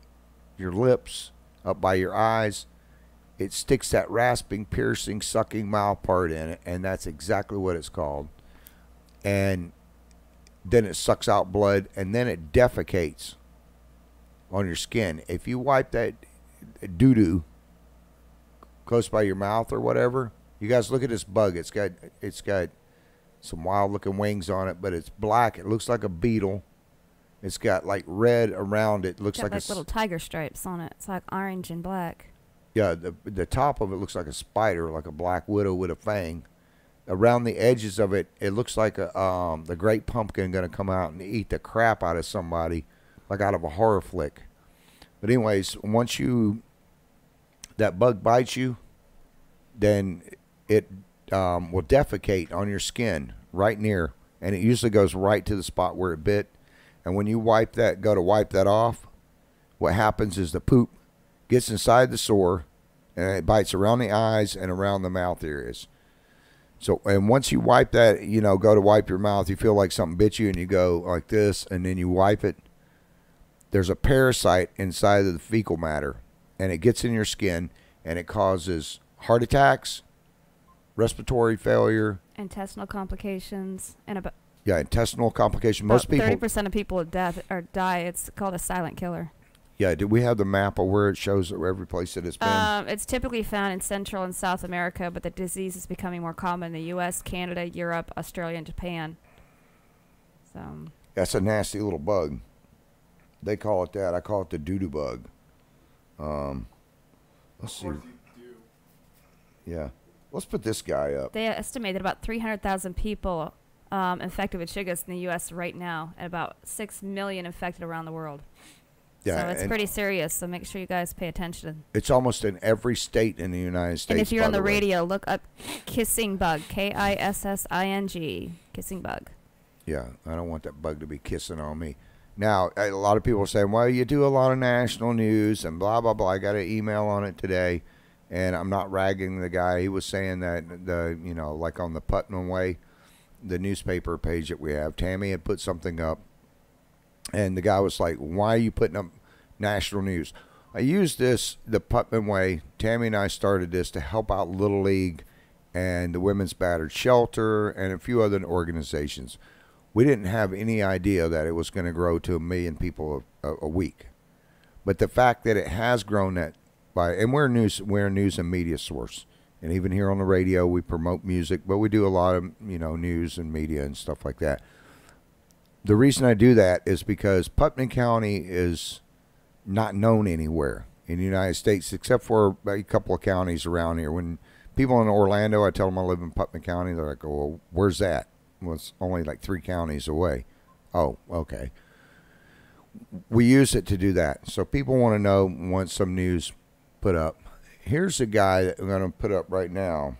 your lips, up by your eyes. It sticks that rasping, piercing, sucking mouth part in it, and that's exactly what it's called. And then it sucks out blood, and then it defecates on your skin. If you wipe that doo-doo close by your mouth or whatever, you guys look at this bug. It's got some wild-looking wings on it, but it's black. It looks like a beetle. It's got like red around it. Looks like little tiger stripes on it. It's like orange and black. Yeah, the top of it looks like a spider, like a black widow with a fang. Around the edges of it, it looks like the great pumpkin going to come out and eat the crap out of somebody, like out of a horror flick. But anyways, once that bug bites you, then it will defecate on your skin right near, and it usually goes right to the spot where it bit. And when you go to wipe that off, what happens is the poop gets inside the sore, and it bites around the eyes and around the mouth areas. So, and once you wipe that, go to wipe your mouth, you feel like something bit you, and you go like this, and then you wipe it. There's a parasite inside of the fecal matter, and it gets in your skin, and it causes heart attacks, respiratory failure, intestinal complications, and intestinal complications. Most people, 30% of people die. It's called a silent killer. Yeah, do we have the map of where it shows every place that it's been? It's typically found in Central and South America, but the disease is becoming more common in the U.S., Canada, Europe, Australia, and Japan. So that's a nasty little bug. They call it that. I call it the doo-doo bug. Let's see. Yeah. Let's put this guy up. They estimated about 300,000 people infected with chigus in the U.S. right now, and about 6 million infected around the world. Yeah, so it's pretty serious, so make sure you guys pay attention. It's almost in every state in the United States. And if you're on the radio, look up kissing bug, Kissing, kissing bug. Yeah, I don't want that bug to be kissing on me. Now, a lot of people are saying, well, you do a lot of national news and blah, blah, blah. I got an email on it today, and I'm not ragging the guy. He was saying that, like on the Putnam Way, the newspaper page that we have, Tammy had put something up, and the guy was like, why are you putting up national news? I used the Putnam Way. Tammy and I started this to help out Little League and the Women's Battered Shelter and a few other organizations. We didn't have any idea that it was going to grow to 1 million people a week. But the fact that it has grown that by, and we're a news and media source. And even here on the radio, we promote music, but we do a lot of, news and media and stuff like that. The reason I do that is because Putnam County is not known anywhere in the United States except for a couple of counties around here. When people in Orlando, I tell them I live in Putnam County, they're like, well, where's that? Well, it's only like 3 counties away. Oh, okay. We use it to do that. So people want to know, want some news put up. Here's a guy that I'm going to put up right now.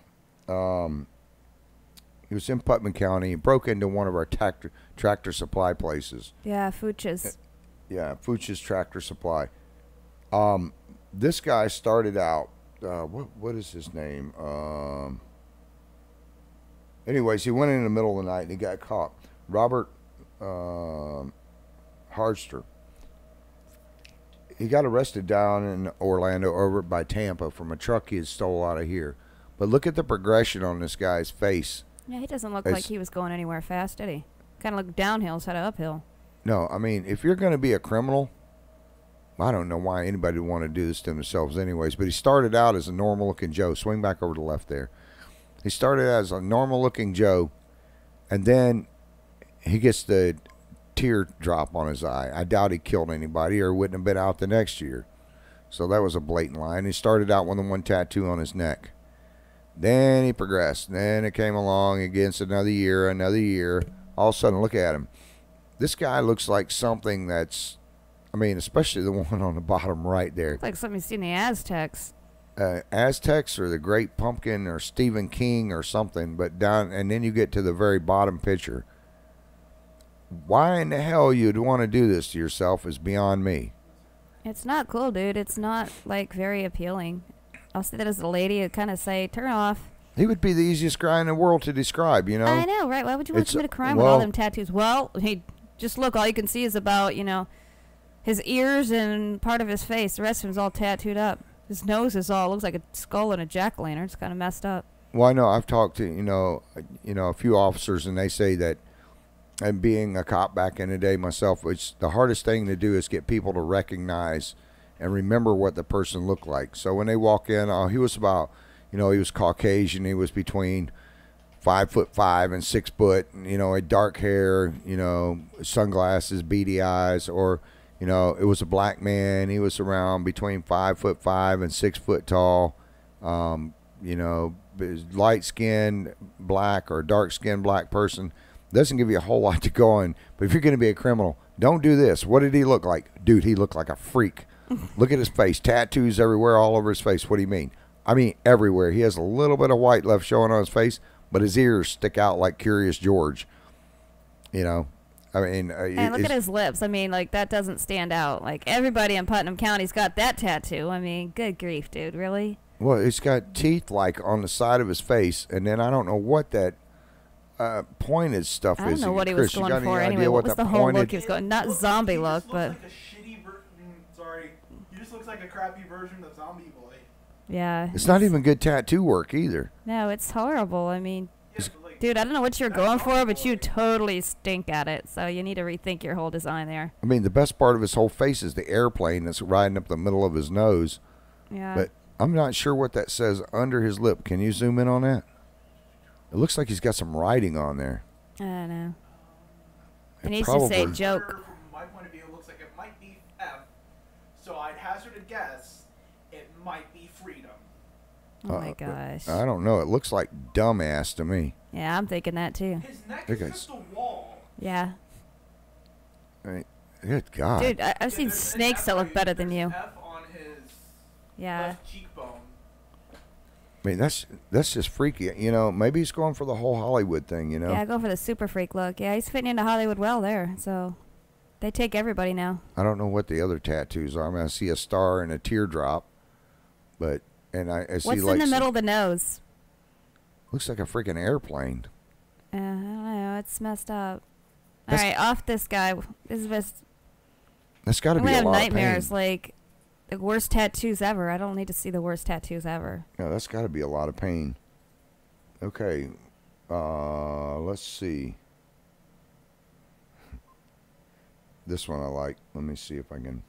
He was in Putnam County. He broke into one of our tractor supply places. Yeah, Fuchs. Yeah, Fuchs Tractor Supply. This guy started out, what is his name? Anyways, he went in the middle of the night and he got caught. Robert Hardster. He got arrested down in Orlando over by Tampa from a truck he had stole out of here. But look at the progression on this guy's face. Yeah, he doesn't look like he was going anywhere fast, did he? Kind of looked downhill instead of uphill. No, I mean, if you're going to be a criminal, I don't know why anybody would want to do this to themselves anyways, but he started out as a normal-looking Joe. Swing back over to the left there. He started out as a normal-looking Joe, and then he gets the tear drop on his eye. I doubt he killed anybody or wouldn't have been out the next year. So that was a blatant lie. And he started out with the one tattoo on his neck. Then he progressed. Then it came along against another year. All of a sudden, look at him. This guy looks like something that's, especially the one on the bottom right there. Like something you see in the Aztecs. Aztecs or the Great Pumpkin or Stephen King or something. But down, and then you get to the very bottom picture. Why in the hell you'd want to do this to yourself is beyond me. It's not cool, dude. It's not, very appealing. I'll say that as a lady, I'd kind of say, turn off. He would be the easiest guy in the world to describe, I know, right? Why would you want to commit a crime with all them tattoos? Well, hey, just look. All you can see is about, his ears and part of his face. The rest of him's all tattooed up. His nose is looks like a skull and a jack-o'-lantern. It's kind of messed up. Well, I know. I've talked to, a few officers, and they say that, and being a cop back in the day myself, it's the hardest thing to do is get people to recognize and remember what the person looked like. So when they walk in, he was about, he was Caucasian. He was between 5'5" and 6 foot. Had dark hair. Sunglasses, beady eyes. Or it was a black man. He was around between 5'5" and 6 foot tall. Light skinned black or dark skinned black person. Doesn't give you a whole lot to go on. But if you're going to be a criminal, don't do this. What did he look like? Dude, he looked like a freak. Look at his face. Tattoos everywhere, all over his face. What do you mean? Everywhere. He has a little bit of white left showing on his face, but his ears stick out like Curious George. And look at his lips. That doesn't stand out. Everybody in Putnam County's got that tattoo. Good grief, dude. Really? Well, he's got teeth on the side of his face, and then I don't know what that pointed stuff is. I don't know what he was going for anyway. What was the whole look he was going? Not zombie look, but. He just looks like a crappy version of Zombie Boy. Yeah. It's not even good tattoo work either. No, it's horrible. Dude, I don't know what you're going for, but you totally stink at it. So you need to rethink your whole design there. The best part of his whole face is the airplane that's riding up the middle of his nose. Yeah. But I'm not sure what that says under his lip. Can you zoom in on that? It looks like he's got some writing on there. I don't know. It needs to say joke. From my point of view, it looks like it might be F. So I'd hazard a guess it might be freedom. Oh my gosh. I don't know. It looks like dumbass to me. Yeah, I'm thinking that too. His neck is just a wall. Yeah. Good God. Dude, I've seen snakes that look better than you. F on his left cheekbone. I mean, that's just freaky. You know, maybe he's going for the whole Hollywood thing, you know? Yeah, go for the super freak look. Yeah, he's fitting into Hollywood well there, so they take everybody now. I don't know what the other tattoos are. I mean, I see a star and a teardrop, but, and I see What's like... in the middle of the nose? Looks like a freaking airplane. I don't know. It's messed up. All right, off this guy. This is best. That's got to be a lot have of nightmares, pain. like the worst tattoos ever. I don't need to see the worst tattoos ever. No, that's got to be a lot of pain. Okay, let's see. This one I like. Let me see if I can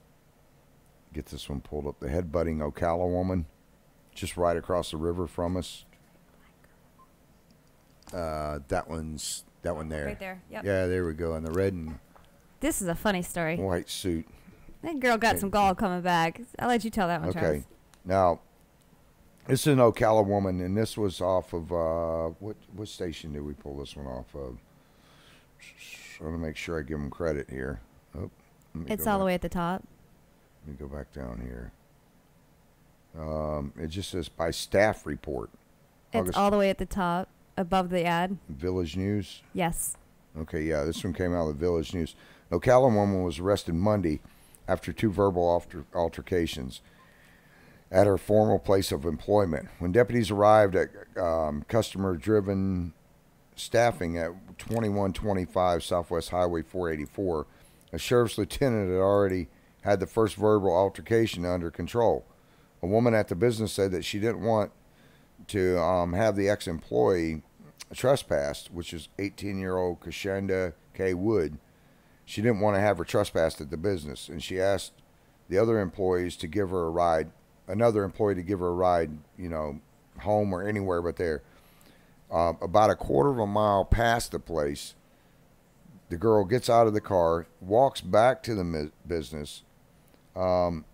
get this one pulled up. The headbutting Ocala woman, just right across the river from us. That one there. Right there. Yep. Yeah, there we go. In the red and This is a funny story. white suit. That girl got some gall coming back. I'll let you tell that one, Okay. Travis. Now, this is an Ocala woman, and this was off of what station did we pull this one off of? I want to make sure I give them credit here. Oh, It's all the way at the top. Let me go back down here. It just says by staff report. It's all the way at the top, above the ad. Village News. Yes. Okay, yeah, this one came out of the Village News. An Ocala woman was arrested Monday after 2 verbal altercations at her former place of employment. When deputies arrived at customer-driven staffing at 2125 Southwest Highway 484, a sheriff's lieutenant had already had the first verbal altercation under control. A woman at the business said that she didn't want to have the ex-employee trespassed, which is 18-year-old Kashanda K. Wood. She didn't want to have her trespassed at the business, and she asked the other employees to give her a ride, another employee to give her a ride, you know, home or anywhere but there. About a quarter of a mile past the place, the girl gets out of the car, walks back to the business. It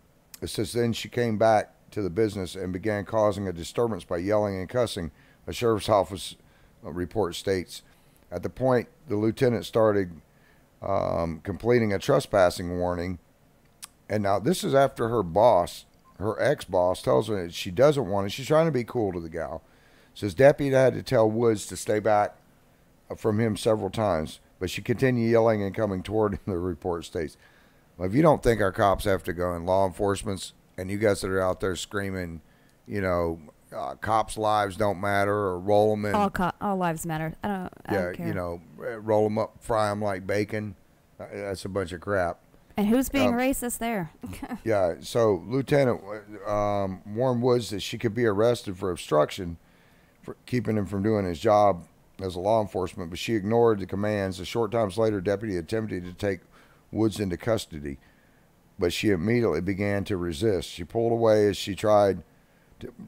says then she came back to the business and began causing a disturbance by yelling and cussing. A sheriff's office report states. At the point, the lieutenant started completing a trespassing warning. And now this is after her boss, her ex-boss, tells her that she doesn't want it. She's trying to be cool to the gal. Says deputy had to tell Woods to stay back from him several times, but she continued yelling and coming toward him, the report states. Well, if you don't think our cops have to go in law enforcement's, and you guys that are out there screaming, you know, cops' lives don't matter, or roll them in. All lives matter. I don't care. You know, roll them up, fry them like bacon. That's a bunch of crap. And who's being racist there? Yeah, so Lieutenant warned Woods that she could be arrested for obstruction, for keeping him from doing his job as a law enforcement, but she ignored the commands. A short time later, deputy attempted to take Woods into custody, but she immediately began to resist. She pulled away as she tried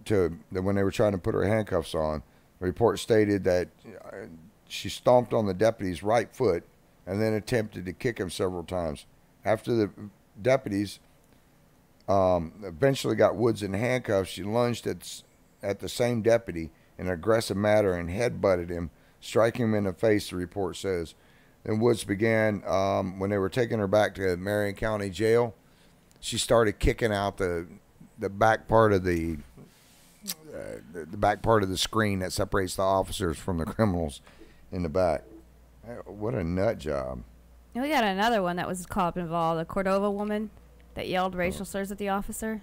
to when they were trying to put her handcuffs on. The report stated that she stomped on the deputy's right foot and then attempted to kick him several times. After the deputies eventually got Woods in handcuffs, she lunged at the same deputy in an aggressive manner and headbutted him, striking him in the face, the report says. Then Woods began, when they were taking her back to Marion County Jail, she started kicking out the back part of the back part of the screen that separates the officers from the criminals in the back. What a nut job. We got another one that was cop involved, a Cordova woman that yelled racial slurs at the officer.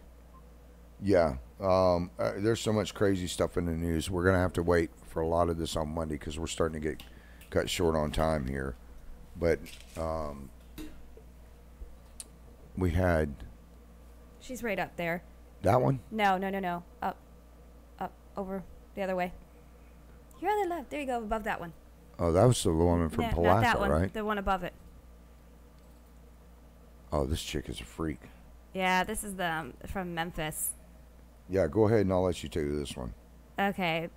Yeah. There's so much crazy stuff in the news. We're going to have to wait for a lot of this on Monday because we're starting to get cut short on time here. But we had... She's right up there. That one? No. Up, over, the other way. You're on the left. There you go, above that one. Oh, that was the woman from Palatka, not that one, right? The one above it. Oh, this chick is a freak. Yeah, this is the from Memphis. Yeah, go ahead and I'll let you do this one. Okay.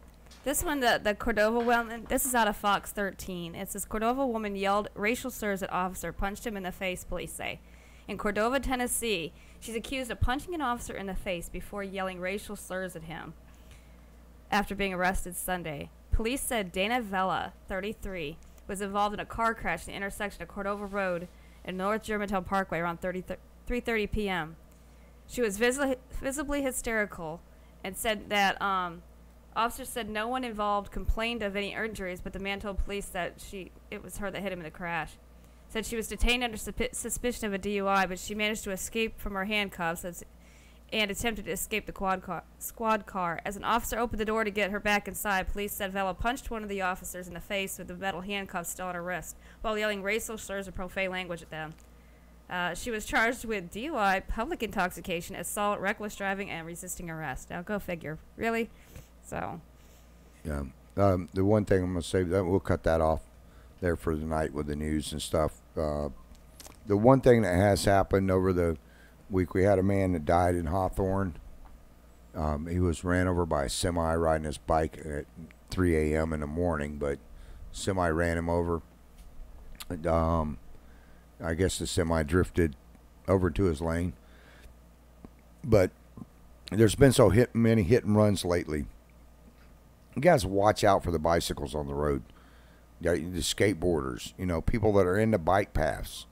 This one, the Cordova woman, this is out of Fox 13. It says, Cordova woman yelled racial slurs at officer, punched him in the face, police say. In Cordova, Tennessee, she's accused of punching an officer in the face before yelling racial slurs at him. after being arrested Sunday. Police said Dana Vela, 33, was involved in a car crash in the intersection of Cordova Road and North Germantown Parkway around 3:30 p.m. She was visibly hysterical and said that officers said no one involved complained of any injuries, but the man told police that it was her that hit him in the crash. Said she was detained under suspicion of a DUI, but she managed to escape from her handcuffs and attempted to escape the squad car. As an officer opened the door to get her back inside, police said Vela punched one of the officers in the face with the metal handcuffs still on her wrist, while yelling racial slurs and profane language at them. She was charged with DUI, public intoxication, assault, reckless driving, and resisting arrest. Now, go figure. Really? So. Yeah. The one thing I'm going to say, that we'll cut that off there for the night with the news and stuff. The one thing that has happened over the week, we had a man that died in Hawthorne. He was ran over by a semi riding his bike at 3 a.m. in the morning, but semi ran him over. I guess the semi drifted over to his lane. But there's been many hit and runs lately. You guys watch out for the bicycles on the road. The skateboarders, people that are in the bike paths.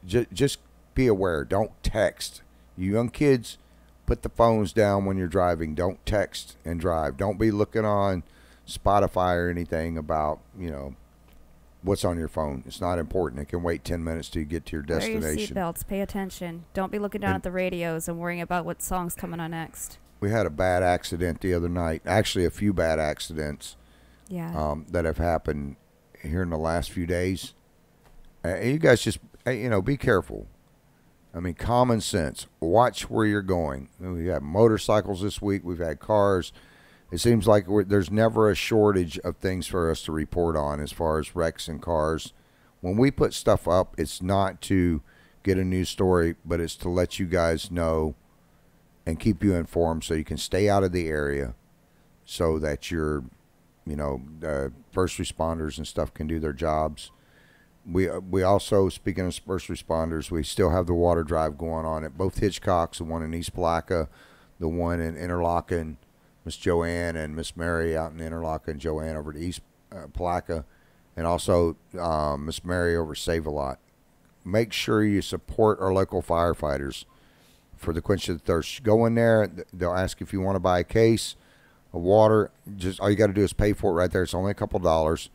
Just be aware. Don't text. You young kids, put the phones down when you're driving. Don't text and drive. Don't be looking on Spotify or anything about, what's on your phone. It's not important. It can wait 10 minutes to get to your destination. Wear your seatbelts. Pay attention. Don't be looking down at the radios and worrying about what song's coming on next. We had a bad accident the other night. Actually, a few bad accidents that have happened here in the last few days. You guys just, be careful. I mean, common sense. Watch where you're going. We had motorcycles this week. We've had cars. It seems like there's never a shortage of things for us to report on as far as wrecks and cars. When we put stuff up, it's not to get a news story, but it's to let you guys know and keep you informed so you can stay out of the area so that your, first responders and stuff can do their jobs. We also, speaking of first responders, we still have the water drive going on at both Hitchcocks, the one in East Palatka, the one in Interlachen, Miss Joanne and Miss Mary out in Interlachen, Joanne over to East Palatka, and also Miss Mary over Save-A-Lot. Make sure you support our local firefighters for the quench of the thirst. Go in there. They'll ask if you want to buy a case of water. Just all you got to do is pay for it right there. It's only a couple dollars.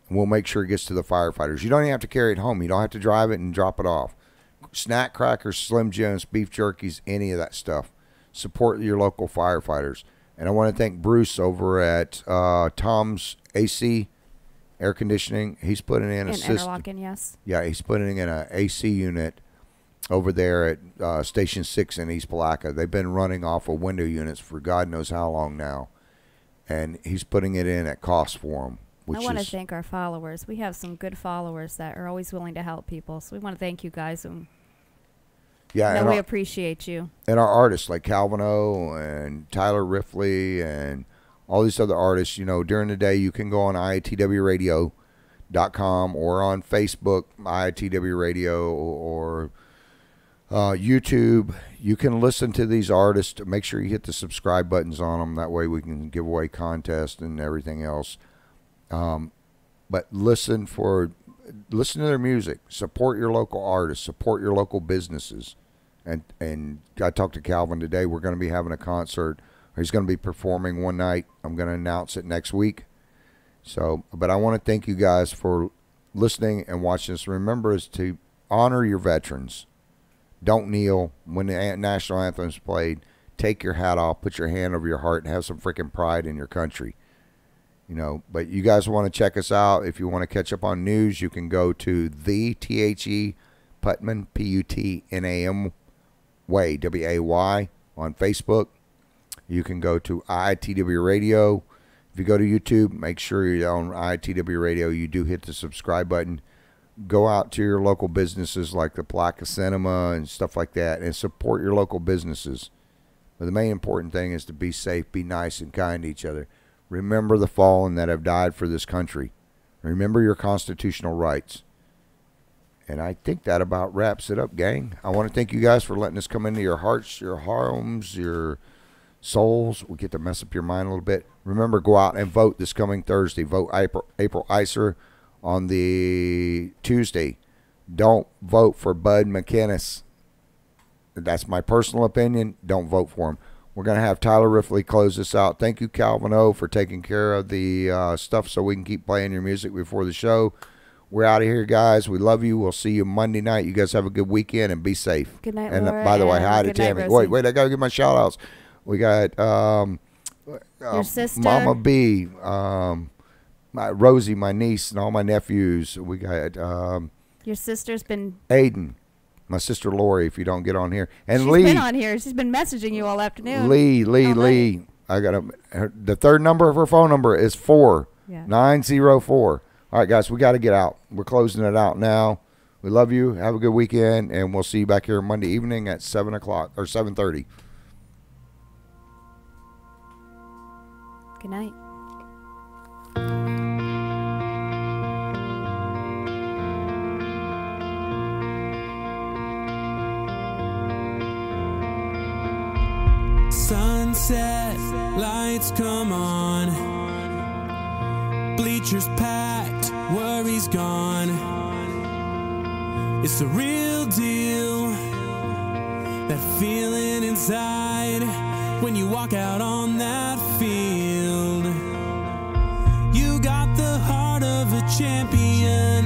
And we'll make sure it gets to the firefighters. You don't even have to carry it home. You don't have to drive it and drop it off. Snack crackers, Slim Jims, beef jerkies, any of that stuff. Support your local firefighters. And I want to thank Bruce over at Tom's AC Air Conditioning. He's putting in a system. Interlachen, yes. Yeah, he's putting in an AC unit over there at Station 6 in East Palatka. They've been running off of window units for God knows how long now. And he's putting it in at cost for them. I want to thank our followers. We have some good followers that are always willing to help people. So we want to thank you guys. And we appreciate you. And our artists like Calvin O and Tyler Riffley and all these other artists, during the day you can go on IITWradio.com or on Facebook, IITW Radio, or YouTube. You can listen to these artists. Make sure you hit the subscribe buttons on them. That way we can give away contests and everything else. But listen to their music. Support your local artists. Support your local businesses. And I talked to Calvin today. We're going to be having a concert. He's going to be performing one night. I'm going to announce it next week. So, but I want to thank you guys for listening and watching us. Remember is to honor your veterans. Don't kneel when the national anthem is played. Take your hat off, put your hand over your heart, and have some freaking pride in your country. But you guys want to check us out. If you want to catch up on news, you can go to the THE Putnam, Putnam Way, WAY, on Facebook. You can go to IITW Radio. If you go to YouTube, make sure you're on IITW Radio. You do hit the subscribe button. Go out to your local businesses like the Palatka Cinema and stuff like that and support your local businesses. But the main important thing is to be safe, be nice, and kind to each other. Remember the fallen that have died for this country. Remember your constitutional rights. And I think that about wraps it up, gang. I want to thank you guys for letting us come into your hearts, your homes, your souls. We get to mess up your mind a little bit. Remember, go out and vote this coming Thursday. Vote April Iser on the Tuesday. Don't vote for Bud McInnes. That's my personal opinion. Don't vote for him. We're going to have Tyler Riffley close this out. Thank you, Calvin O, for taking care of the stuff so we can keep playing your music before the show. We're out of here, guys. We love you. We'll see you Monday night. You guys have a good weekend and be safe. Good night, and Laura, by the way, hi to Tammy. Wait, I got to give my shout-outs. We got your sister, Mama B, Rosie, my niece, and all my nephews. We got your sister's been Aiden. My sister Lori, if you don't get on here. And she's Lee. She's been on here. She's been messaging you all afternoon. Lee. I got the third number of her phone number is 4904. All right, guys, we got to get out. We're closing it out now. We love you. Have a good weekend, and we'll see you back here Monday evening at 7 o'clock or 7:30. Good night. Sunset lights come on, bleachers packed, worries gone. It's the real deal, that feeling inside when you walk out on that field. You got the heart of a champion,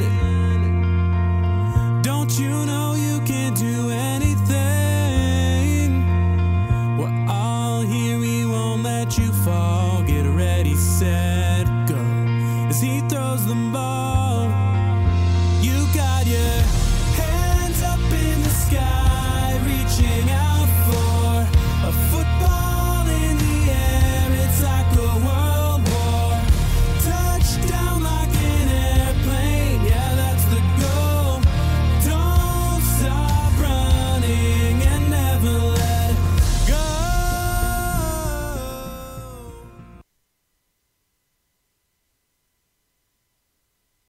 don't you know?